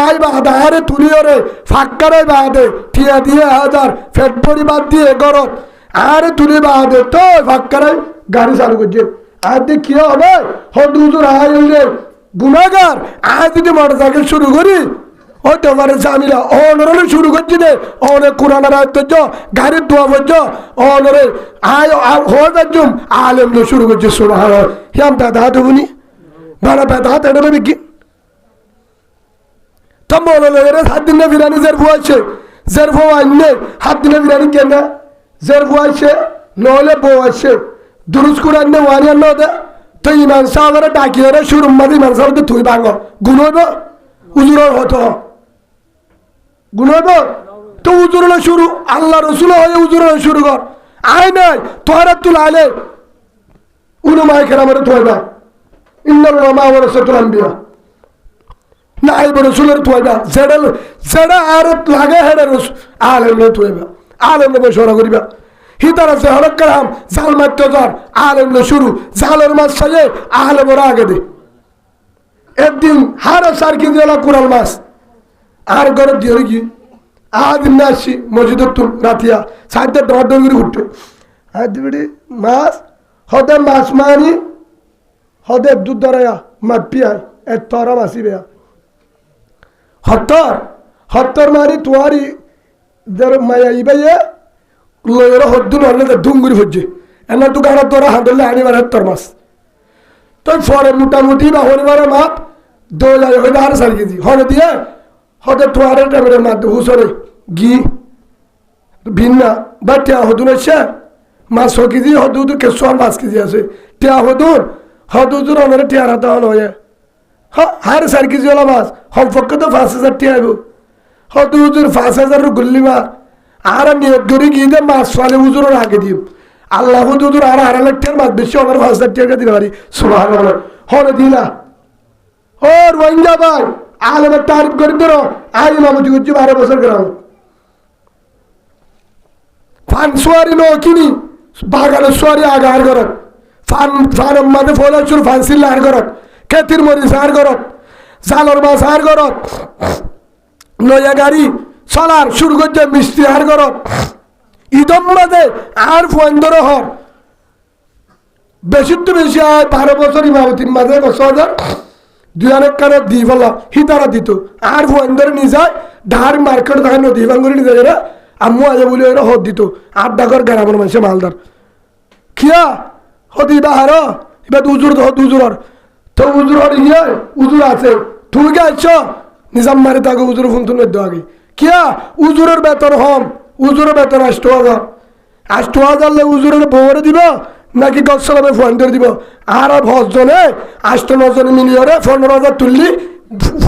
আয় বাদা আরে তুলিওরে ফাক্কারে বাদে ঠিয়া দিয়ে হাজার ফেট পরিবার দিয়ে গরত আরে তুলি বাদে তো ফাক্কারে গাড়ি চালু করছে আর দিয়ে কি হবে হুজুর আয় হইলে গুনাগার আয় যদি মোটরসাইকেল শুরু করি ওই তো মানে জামিলা অনরে শুরু করছি রে অনেক কোরআনের আয়ত্য গাড়ির দোয়া বলছ অনরে আয় হয়ে যাচ্ছুম আলেম শুরু করছে সুবহানাল্লাহ হিয়াম দাদা দেবুনি ভাড়া বেদা এটা দেবে কি তো বলো এর 7 দিনে বিরিয়ানি জের ফুয়াইছে জের ফুয়াইনে 7 দিনে বিরিয়ানি কেন জের ফুয়াইছে নলে বউয়াইছে দুরুস কোরআন নে ওয়ারিয়া ন দে তো ইমান সাহেবের ডাকিয়ে শুরু মাদি ইমান সাহেব তুই ভাঙ গুনইব হুজুরের হতো গুনইব তো হুজুরের শুরু আল্লাহ রাসূল হয়ে হুজুরের শুরু কর আয় নাই তোরা তুল আলে উলামায়ে কেরামের তোয়বা ইন্নাল উলামা ওয়ারাসাতুল আম্বিয়া নাইব রাসূলের তোয়বা জেডা আর লাগে হেডা রাসূল আলেমের তোয়বা আলেমের বশরা করিবা হিতারা সে হলক কালাম জাল মাত্তজার আলেমের শুরু জালের মাছ সাজে আলেমের আগে দে একদিন হার সারকি দিলা কুরাল মাছ আর ঘরে দিয়ে কি আদিন আসি মসজিদের তুল রাতিয়া সাইডে ডর ডর করে উঠতে আর দিবি মাছ হদে মাছ মানি হদে দুধ ধরায়া মাছ পিয়াই এ তরা মাছি বেয়া হত্তর মারি তুয়ারি দের মায়া ইবাইয়ে লয়ের হদ্দু নহলে ধুমগুড়ি হচ্ছে এনা তো গাড়া তোরা হাঁটলে আনিবার হত্তর মাছ তো পরে মোটামুটি বা হরিবারের মাপ 2000 হইলে আর 4 কেজি হনে দিয়ে হতে তোয়ারের টাইমের মাধ্যমে হুসরে ঘি ভিন্না বা টিয়া হদুন এসে মাছ 6 কেজি হদুদ কেশো 5 কেজি আছে টিয়া হদুর অনেক টিয়ার হাতে হয়ে হার 4 কেজি ওলা মাছ হম পক্ষে তো 5000 টিয়া আইব হদুর 5000 গুল্লি মার আর নিয়োগ করে গিয়ে দে মাছ ফালে হুজুরের আগে দিম আল্লাহ হুজুর আর 2.5 লাখ মাছ বেশি আমার 5000 টাকা দিতে পারি সুবহানাল্লাহ হনে দিলা और वंजा भाई आलम तारीफ कर दो आई मामूदी कुछ 12 बছর গ্রাম ফান সোয়ারি নো কিনি বাগান সোয়ারি আগার করত ফান মাদে ফলা শুরু ফানসিল আর করত কেতির মরি সার করত জালর মাছ আর করত নয়া গাড়ি চলার শুরু করতে মিষ্টি আর করত ইদম মাদে আর ফন্দর হর বেশি তো বেশি 12 বছর ইমামতির মাঝে 10,000 2 কানে দি ফেলা হিতারা দিত আর ফোন নিয়ে যায় ধার মার্কেট ধার নদী ভাঙ্গুরি নিয়ে যায় আম্মু আজ বলি ওরা হদ দিত 8 ডাকর গ্রামের মানুষে মালদার খিয়া হদি বাহার এবার উজুর তো উজুর ইয়ে উজুর আছে তুই গাইছ নিজাম মারি তাকে উজুর ফোন তুলে দেওয়া আগে কিয়া উজুরের বেতন হম উজুরের বেতন 8,000 উজুরের বউরে দিব নাকি গছলামে ফোন ধরে দিব আর 10 জনে 8-9 জনে মিলিয়ে 15,000 তুললি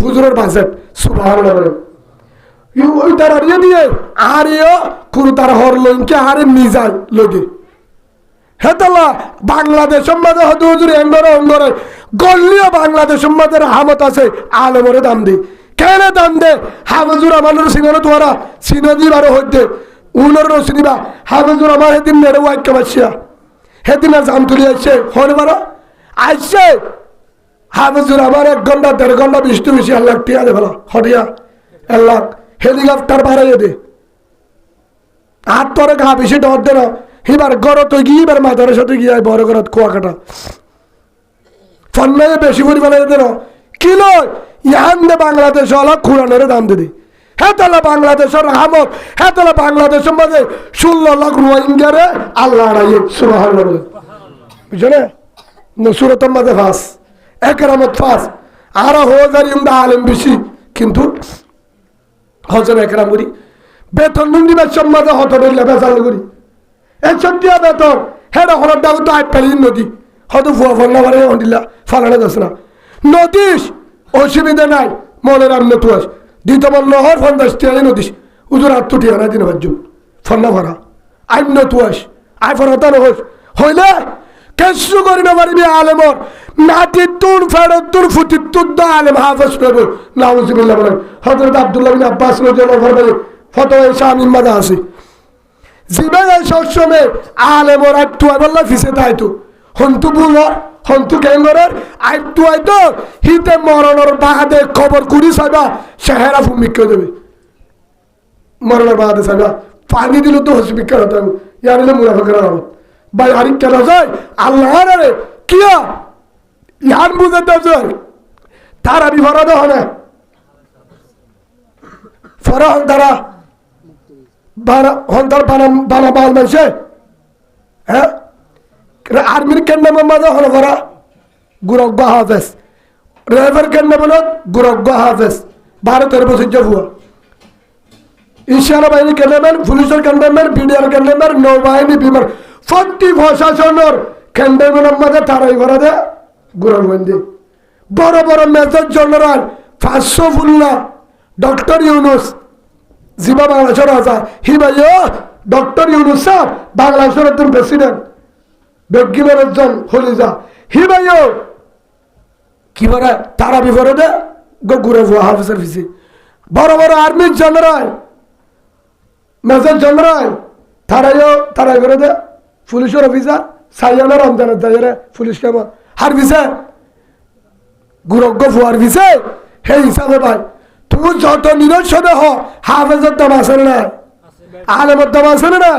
হুজুরের বাজেট সুবহানাল্লাহ ওই তারা দিয়ে আর কোনো তার হর লইকে আর নিজাই লগে হেতালা বাংলাদেশের মাঝে হয়তো হুজুর অঙ্গরে গল্লিও বাংলাদেশের মাঝে হামত আছে আলমরে দাম দি কেন দাম দে হাফেজুর আমাদের সিনেমা তোরা সিনদি বারো হইতে উনর রসিনিবা হাফেজুর আমার সেদিন মেরে ওয়াইকে বাসিয়া সেদিন আর জাম তুলি আসছে হন বারো আসছে হাফেজুর আমার 1 ঘন্টা 1.5 ঘন্টা বৃষ্টি বেশি 1 লাখ টিয়া দে ভালো হটিয়া 1 লাখ হেলিকপ্টার বাড়াইয়ে দে আর তোর গা বেশি ডর দে না এবার গরত গিয়ে এবার মাথার সাথে গিয়ে বড় গরত কুয়াকাটা ফন্নে বেশি পরিমাণে দে না কিলো ইয়ান দে বাংলাদেশ হলো কোরআনের দাম দিদি হেতলা বাংলাদেশের হামত হেতলা বাংলাদেশের মাঝে 16 লাখ রোহিঙ্গারে আল্লাহ রাইয়ে সুবহানাল্লাহ বুঝলে নসুরতের মাঝে ফাঁস একরামত ফাঁস আর হোজার ইমদা আলেম বেশি কিন্তু হজর একরাম করি বেতন দিবার সম্মাদে হতরের লেবেচাল করি এই সত্যিয়া বেতন হেডা হলার ডাক তো আই পেলি নদী হয়তো ফুয়া ফন্না বারে হন্দিল্লা ফালানো যাচ্ছে না নদীস অসুবিধা নাই মনের আর নতুয়াস দ্বিতীয় নহর 50 টিয়া নদীস উজুর 8 টিয়া না দিন ভাজ্য ফন্না ভরা আই নতুয়াস আই ফরাতা নহস হইলে কেসু করি না পারিবি আলেমর নাটি তুন ফেরত তুন ফুটি তুদ্দ আলেম হাফেজ করবো নাউজুবিল্লাহ বলেন হযরত আব্দুল্লাহ বিন আব্বাস রাদিয়াল্লাহু আনহু ফতোয়া শামিল মাদা আছে জিবাই সবসময় আলে মোর আটটু বললা ফিসে তাই তো হন্তু বুলর হন্তু কেঙ্গরের আটটু তো হিতে মরণের বাদে খবর কুড়ি সাইবা সেহেরা ভূমিকা দেবে মরণের বাদে সাইবা পানি দিল তো হসপিকার হতাম ইয়ার হলে মুনাফাকের আহত ভাই আরিক কেন যায় আল্লাহ রে কিয়া ইয়ার বুঝে দেয় তারা বিভরাদ হয় ফরা তারা হন্তার বানা বাল মানছে হ্যাঁ আর্মির কেন্দ্র মাঝে হল করা গুরগ্গ হাফেজ রেফার কেন্দ্র বল গুরগ্গ হাফেজ ভারতের বসুজ্য ভুয়া ইশারা বাহিনী কেন্দ্রম্যান পুলিশের কেন্দ্রম্যান বিডিআর কেন্দ্রম্যান নৌবাহিনী বিমান প্রতি প্রশাসনের কেন্দ্রম্যানের মাঝে তারাই করা দেয় গুরগবন্দি বড় বড় মেজর জেনারেল 500 ফুল্লা ডক্টর ইউনুস জিবা বাংলাদেশের রাজা হিবাইও ডক্টর ইউনুস সাহেব বাংলাদেশের একজন প্রেসিডেন্ট বেগিমের একজন হলিজা হিবাইও কি বলে তারা বিপরীতে গুরে ভুয়া হাফিজের ফিসি বড় বড় আর্মির জেনারেল মেজর জেনারেল তারাই করে দে পুলিশের অফিসার সাইয়ানা রমজানের দায়ের পুলিশ কেমন হার ভিসে গুরগ্য ভুয়ার ভিসে সেই হিসাবে ভাই তুমি যত নিরসনে হ হাফেজের দাম আছে না আলেমের দাম আছে না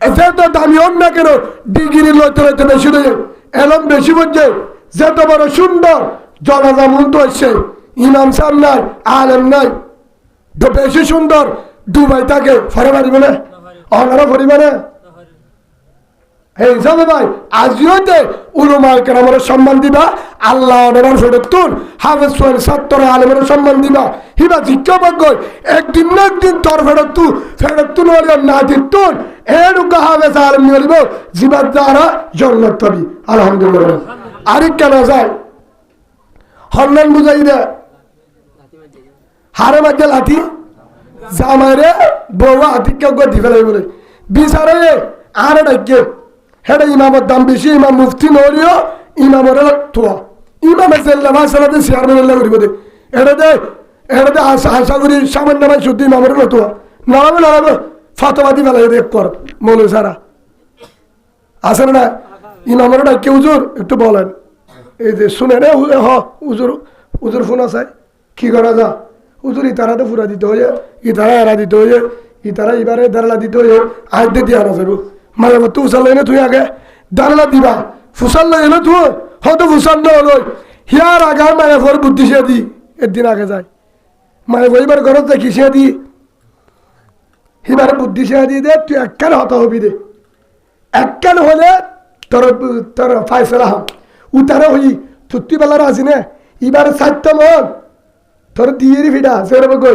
এতে তো দামি হন না কেন ডিগ্রি লইতে লইতে বেশি দেয় এলম বেশি বলছে যত বড় সুন্দর জনজামুন তো হচ্ছে ইমাম সাহেব নাই আলেম নাই তো বেশি সুন্দর দুবাই থাকে ফরে পারিবে না অনারা ফরিবে না এই হিসাবে ভাই আজিওতে উলুমায়ে কেরামের সম্মান দিবা আল্লাহ অনরার ফেরতুন হাফেজ সোহেল ছাত্র আলেমের সম্মান দিবা হিবা জিজ্ঞাবাগ্য একদিন না একদিন তোর ফেরতুন হলে না দিতুন এরুকা হাফেজ আলেম নিয়ে লিব জিবাদ দ্বারা জন্নত পাবি আলহামদুলিল্লাহ আরেক কেন যায় হন্নান বুঝাই দে হারে মাঝে লাঠি জামাইরে বউয়া হাতি কেউ গদি ফেলাই বলে বিচারে আর ডাকে হেডে ইমামের দাম বেশি ইমাম মুফতি নড়িও ইমামের তোয়া ইমামের জেল্লা ভাষাতে চেয়ারম্যান করিব দে এটাতে আশা করি সামান্য ভাই শুদ্ধ ইমামের তোয়া নড়াবে ফতোয়াদি ফেলাই দেখ কর মৌলু সারা আসেন না ইমামের ডাকে হুজুর একটু বলেন এই যে শুনে রে হ হুজুর ফোন আছে কি করা যা হুজুর ইতারাতে ফুরা দিতে হয়ে ইতারা এরা দিতে হয়ে ইতারা এবারে দাঁড়লা দিতে হয়ে আজ দিয়া না যাবো মায়ের তু ফুসাল লই না তুই আগে দাঁড়লা দিবা ফুসাল লই না তুই হয়তো ফুসাল নয় হিয়ার আগে মায়ের ফর বুদ্ধি সে দি একদিন আগে যায় মায়ের এবার ঘরত দেখি সে দি হিবার বুদ্ধি সে দি দে তুই একখান হত হবি দে একখান হলে তোর ফাইসলা হম উতারা হই তুত্তি বেলার আসি না এবার সাতটা মন তোর দিয়ে ফিটা সেরকম কই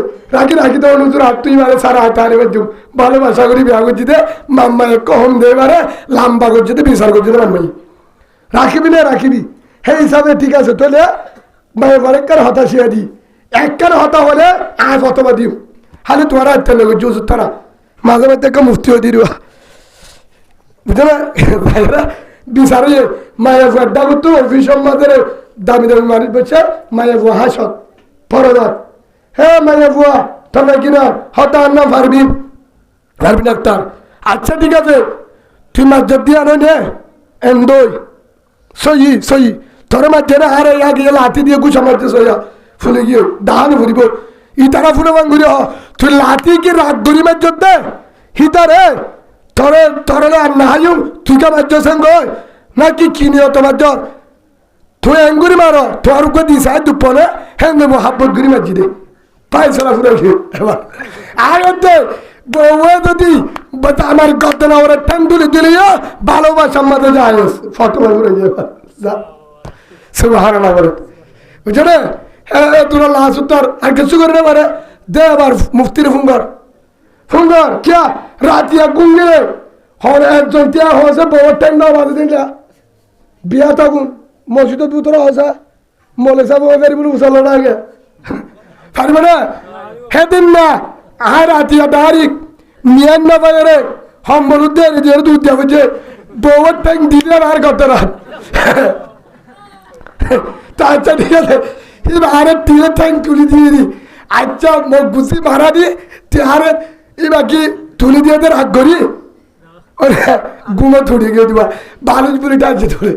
রাখি তো হুজুর হাত তুই মারে সারা হাত হারে বাজু ভালোবাসা করি বিয়া করছি দে মাম্মা কম দে এবারে লাম্বা করছি দে বিচার করছি দে মাম্মাই রাখিবি সেই হিসাবে ঠিক আছে তাহলে মায়ের অনেককার হতাশিয়া দি একখান হতা হলে আয় ফতবা দিও হালে তোমার হাত লেগে জুজুর তারা মাঝে মাঝে একটা মুফতি হয়ে দিবা বুঝলে না ভাইরা বিচারে মায়ের আড্ডা করতো অফিস সমাজের দামি মানুষ বলছে মায়ের হাসত পরদাত হ্যাঁ মাইয়া বুয়া তোমরা কিনা হতা না পারবি ডাক্তার আচ্ছা ঠিক আছে তুই মাঝে দিয়ে আনো নে এন্দই সই তোর মাঝে না হারে আগে লাঠি দিয়ে গুছা মারতে সইয়া ফুলে গিয়ে ডাহানো ফুরিব ই তারা ফুলে বাঙ্গুরি হ তুই লাঠি কি রাগ ধরি মাঝে দে হিতারে তোরে আর না হাইও তুই কা মাঝে সঙ্গ নাকি কিনিও তোমার জ্বর তুই এঙ্গুরি মারো তোর উপর দিস আয় দুপনে হেঙ্গে মোহাব্বত গুরি মাঝি দে পায়সালা ফুরে এবার আর বউয়ে যদি আমার গত না ওরা ঠ্যাং তুলে দিলেও ভালোবাসার মাঝে যায় ফটো ঘুরে যা সুবহানাল্লাহ বলে বুঝছো না হ্যাঁ তোরা লাশ উত্তর আর কিছু করে না পারে দে আবার মুফতির ফুঙ্গর কিয়া রাতিয়া গুঙ্গে হরে একজন তিয়া হয়েছে বউয়ের ঠ্যাং না বাঁধে দিন বিয়া থাকুন মসজিদের ভিতরে হসা মলে সাহেব ওই বলে উসালো না আগে পারবে না হেদিন না আর আতিয়া ডারিক নিয়ান না পারে সম্বলুদ্ধে দুধ দেওয়া হচ্ছে বউয়ের ট্যাঙ্ক দিলে আর করতে না তা আচ্ছা ঠিক আছে আরে টিলে ট্যাঙ্ক তুলি দিয়ে দি আচ্ছা মুখ গুছি মারা দি আরে এবার কি তুলি দিয়ে তো রাগ করি ওরে গুমে থুড়ি গিয়ে দিবা বালুচ পুরি টানছে ধরে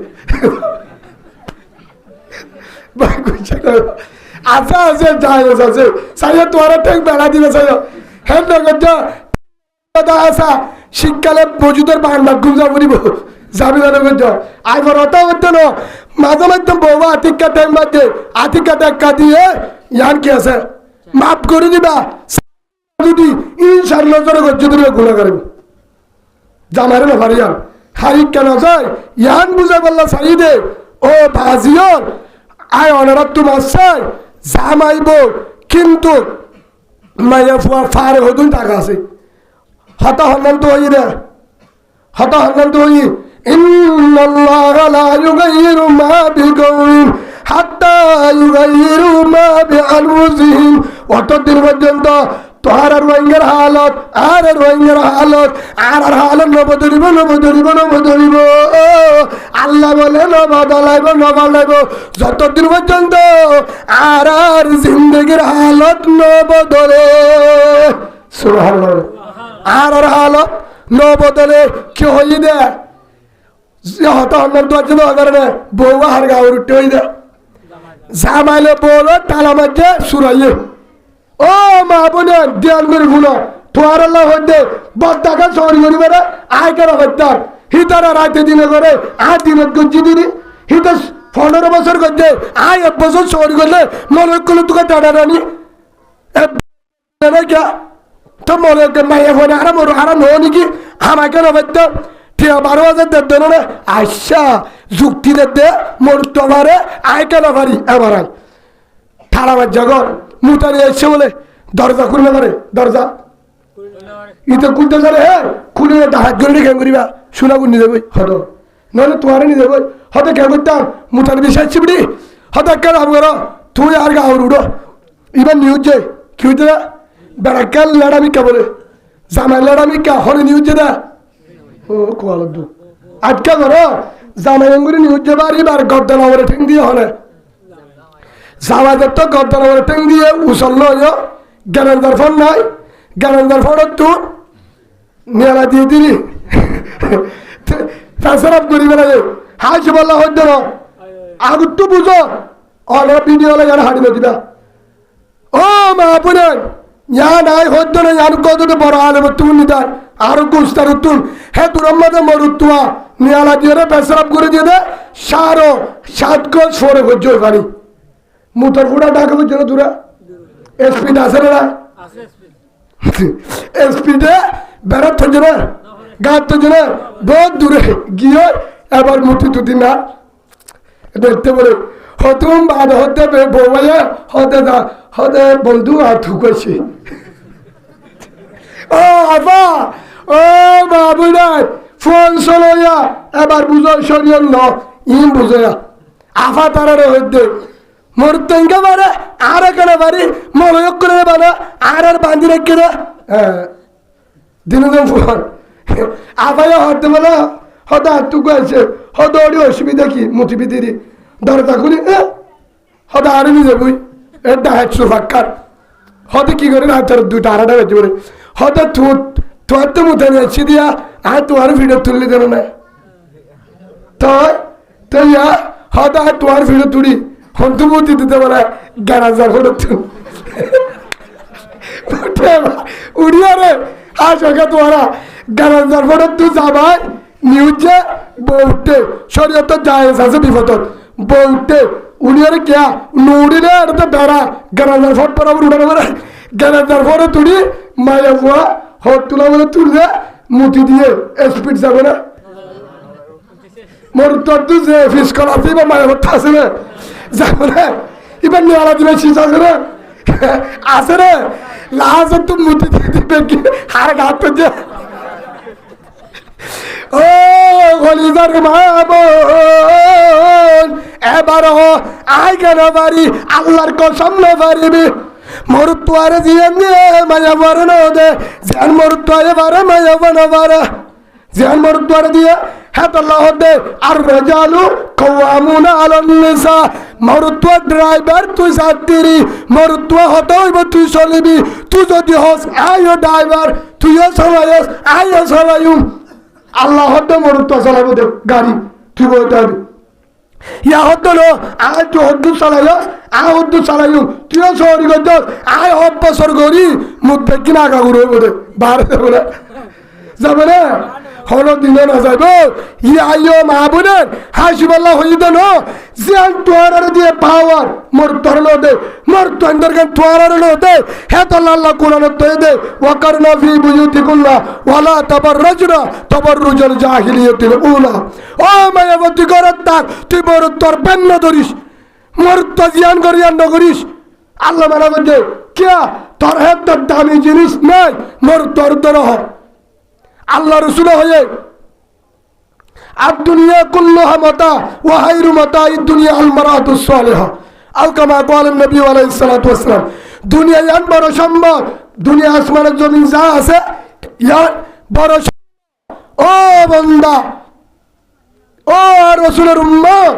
আছে আছে যাই আছে সাইয়া তোরা ঠিক বেড়া দিবে সাইয়া হ্যাঁ কথা আসা শীতকালে মজুদের বাংলা গুমজা বলিব যাবি না করছ আই বড় ওটা করতে না মাঝে মাঝে বউ আতিকা টাইম বাজে আতিকা টাকা দিয়ে ইয়ান কি আছে মাফ করে দিবা যদি ইনশাআল্লাহ জোরে করছে তুমি গুণা করবে জামারে না পারি যান হারি কেন যায় ইয়ান বুঝা বললা সারি দে ও বাজিয়র আয় অনারা তোমার চাই জামাইব কিন্তু মাইয়া ফুয়া ফারে হতুন টাকা আছে হতা হন্নান তো হই রে হতা হন্নান তো হই ইন্নাল্লাহা লা ইউগাইয়িরু মা বিকাউমিন হাত্তা ইউগাইয়িরু মা বিআনফুসিহিম অতদিন পর্যন্ত তোহার রোহিঙ্গার হালত আর রোহিঙ্গার হালত আর নবদলিব আল্লাহ বলে নবদলাইব যতদিন পর্যন্ত আর জিন্দগির হালত নবদলে সুবহানাল্লাহ আর হালত নবদলে কি হই দে হত হন্নার তো আছে কারণে বউ আর গাওর উঠতে হই দে জামাইলে বলো তালা মাঝে সুরাইয়ে ও মা বোনে ধ্যান করে গুলো তোর আল্লাহ হইতে বদ্দাকা সরি করিবে রে আয় কেন হইতার হিতারা রাতে দিনে করে আর দিনের গজ্জি দিনি হিতা 15 বছর করছে আয় 1 বছর সরি করলে মনে করলে তোকে টাটা রানি তো মনে মাইয়া ফোনে আর নো নাকি আমাকে নবাইতো ঠিক 12,000 দেন না আচ্ছা যুক্তি দে মোর তোমারে আয় কেন পারি এবার আয় ঠাড়া বাজ জগর মুতারি এসছে বলে দরজা খুললে পারে দরজা ইতে খুলতে পারে হ্যাঁ খুলে হাত ধরে কেন করিবা শোনা গুণ নিয়ে যাবই হতো নইলে তোমারে নিয়ে যাবই হয়তো কেন করতাম মুতারি বিষয় চিবড়ি হয়তো কেন হাম করো তুই আর গাওর উড়ো এবার নিউজ যায় কি হইতে না বেড়াকাল লেড়ামিকা বলে জামাই লেড়ামিকা হলে নিউজ দা ও কোয়াল দু আটকা করো জামাই আঙ্গুরি নিউজ যাবার এবার গদ্দান আমার ঠেং দিয়ে হলে জামাইদের তো গদ্দান আমার ঠেং দিয়ে উসল্ল হইও জ্ঞানেন্দার ফোন নাই জ্ঞানেন্দার ফোন তুই মেলা দিয়ে দিলি ফেসারাপ করি বেড়াবে হাস বললা হইতো না আগুর তো বুঝো অনেক ভিডিও লাগে হাঁটি না দিবা ও মা বোনের ইয়া নাই হইতো না আর কতটা বড় আলে তুমি নিতার আরো গুস্তার তুন হে তোর আমাদের মরুতুয়া নিয়ালা দিয়ে ফেসারাপ করে দিয়ে দে 7 গজ সরে গজ পানি মুতার ফুটা ডাকে বুঝছো না তোরা স্পিড আছে না স্পিডে বেড়াত থাকছে না গাছ থাকছে না বহুত দূরে গিয়ে এবার মুঠি তুতি না দেখতে বলে হতুম বাদ হতে বউয়া হতে বন্ধু আর ঠুকেছি ও আবা ও বাবু নাই ফোন চলইয়া এবার বুঝো শরীর ন ইম বুঝয়া আফা তারারে হইতে মোর তেঙ্গে বারে আর কেন বাড়ি মলয়ক করে বানা আর বান্ধি রেখে না দিনদিন ফোন আফাইয়া হতে বলে হতে হাতটুকু আছে হতে ওটি অসুবিধা কি মুঠি বিদিরি দরজা খুলি হতে আরো নিয়ে যাবই এটা একশো ফাক্কার হতে কি করে হাতের 2টা আড়াটা বেঁচে পড়ে হতে তোর তো মুঠে নিয়েছি দিয়া আর তোমার ভিডিও তুললি দেন না তো ইয়া হতে আর তোমার ভিডিও তুলি হন্তমতি দিতে পারে গ্যারাজার ফটো তুল উড়িয়া রে আসে তোমারা গ্যারাজার ফটো তুই যাবাই নিউজে বউটে শরীয়ত জায়েজ আছে বিপদত বউটে উড়িয়ারে কিয়া নুড়িলে এটা বেড়া গ্যারাজার ফট পর উড়ানো করে গ্যারাজার ফটো তুলি মায়া ফুয়া হট তুলা বলে তুললে মুতি দিয়ে স্পিড যাবে না মোর তোর তুই যে ফিস করা আছে বা মায়া ভর্তা আছে না যাবো না এবার নিয়ে দিবে শীষ আছে না আছে রে লাশ তো মুতি দিয়ে দিবে কি হার ঘাট করছে ও গলিজার মা বোন এবার আই কেন পারি আল্লাহর কসম না পারিবি মরুত্বারে জিয়ান দিয়ে মায়া পারে না দে জিয়ান মরুত্বারে পারে মায়া বানা পারে জিয়ান মরুত্বারে দিয়ে হ্যাঁ আল্লাহ দে আর রাজালু কওয়ামুনা আলান নিসা মরুত্বা ড্রাইভার তুই যাত্রী মরুত্বা হতে হইব তুই চলিবি তুই যদি হস আইও ড্রাইভার তুইও চালাইস আইও চালাইম আল্লাহ হদ্দ মরুত্ব চালাবো দে গাড়ি তুই বলতে হবে ইয়া হদ্দ নো আয় তুই হদ্দু চালাইস আয় হদ্দু চালাইম তুইও সহরি করত আয় অভ্যাসর করি মুখ দেখি না আগা ঘুরে বোধে বাহারে যাবো না যাবে না হলো দিনে না যাইব ইয়া আইও মা বোনের হাসিবাল্লা হইদ ন জিয়ান তোয়ার দিয়ে পাওয়ার মোর তরণ দে মোর তন্দর গান তোয়ার ন দে হে তো আল্লাহ কোরআন তো দে ওয়াকারনা ফি বুয়ুতিকুল্লা ওয়ালা তাবাররাজনা তাবাররুজাল জাহিলিয়াতিল উলা ও মায়াবতী গরতার তুই মোর তোর বেন্ন ধরিস মোর তো জিয়ান করিয়ান ন করিস আল্লাহ মানা করছে কিয়া তোর হে তোর দামি জিনিস নাই মোর তোর তোর হয় আল্লাহ রসুল হয়ে الدنيا كلها متاع وخير متاع الدنيا المرأة الصالحة أو كما قال النبي عليه الصلاة والسلام দুনিয়া ইয়ান বড় সম্ভব দুনিয়া আসমানের জমিন যা আছে ইয়ান বড় ও বান্দা ও রাসূলের উম্মত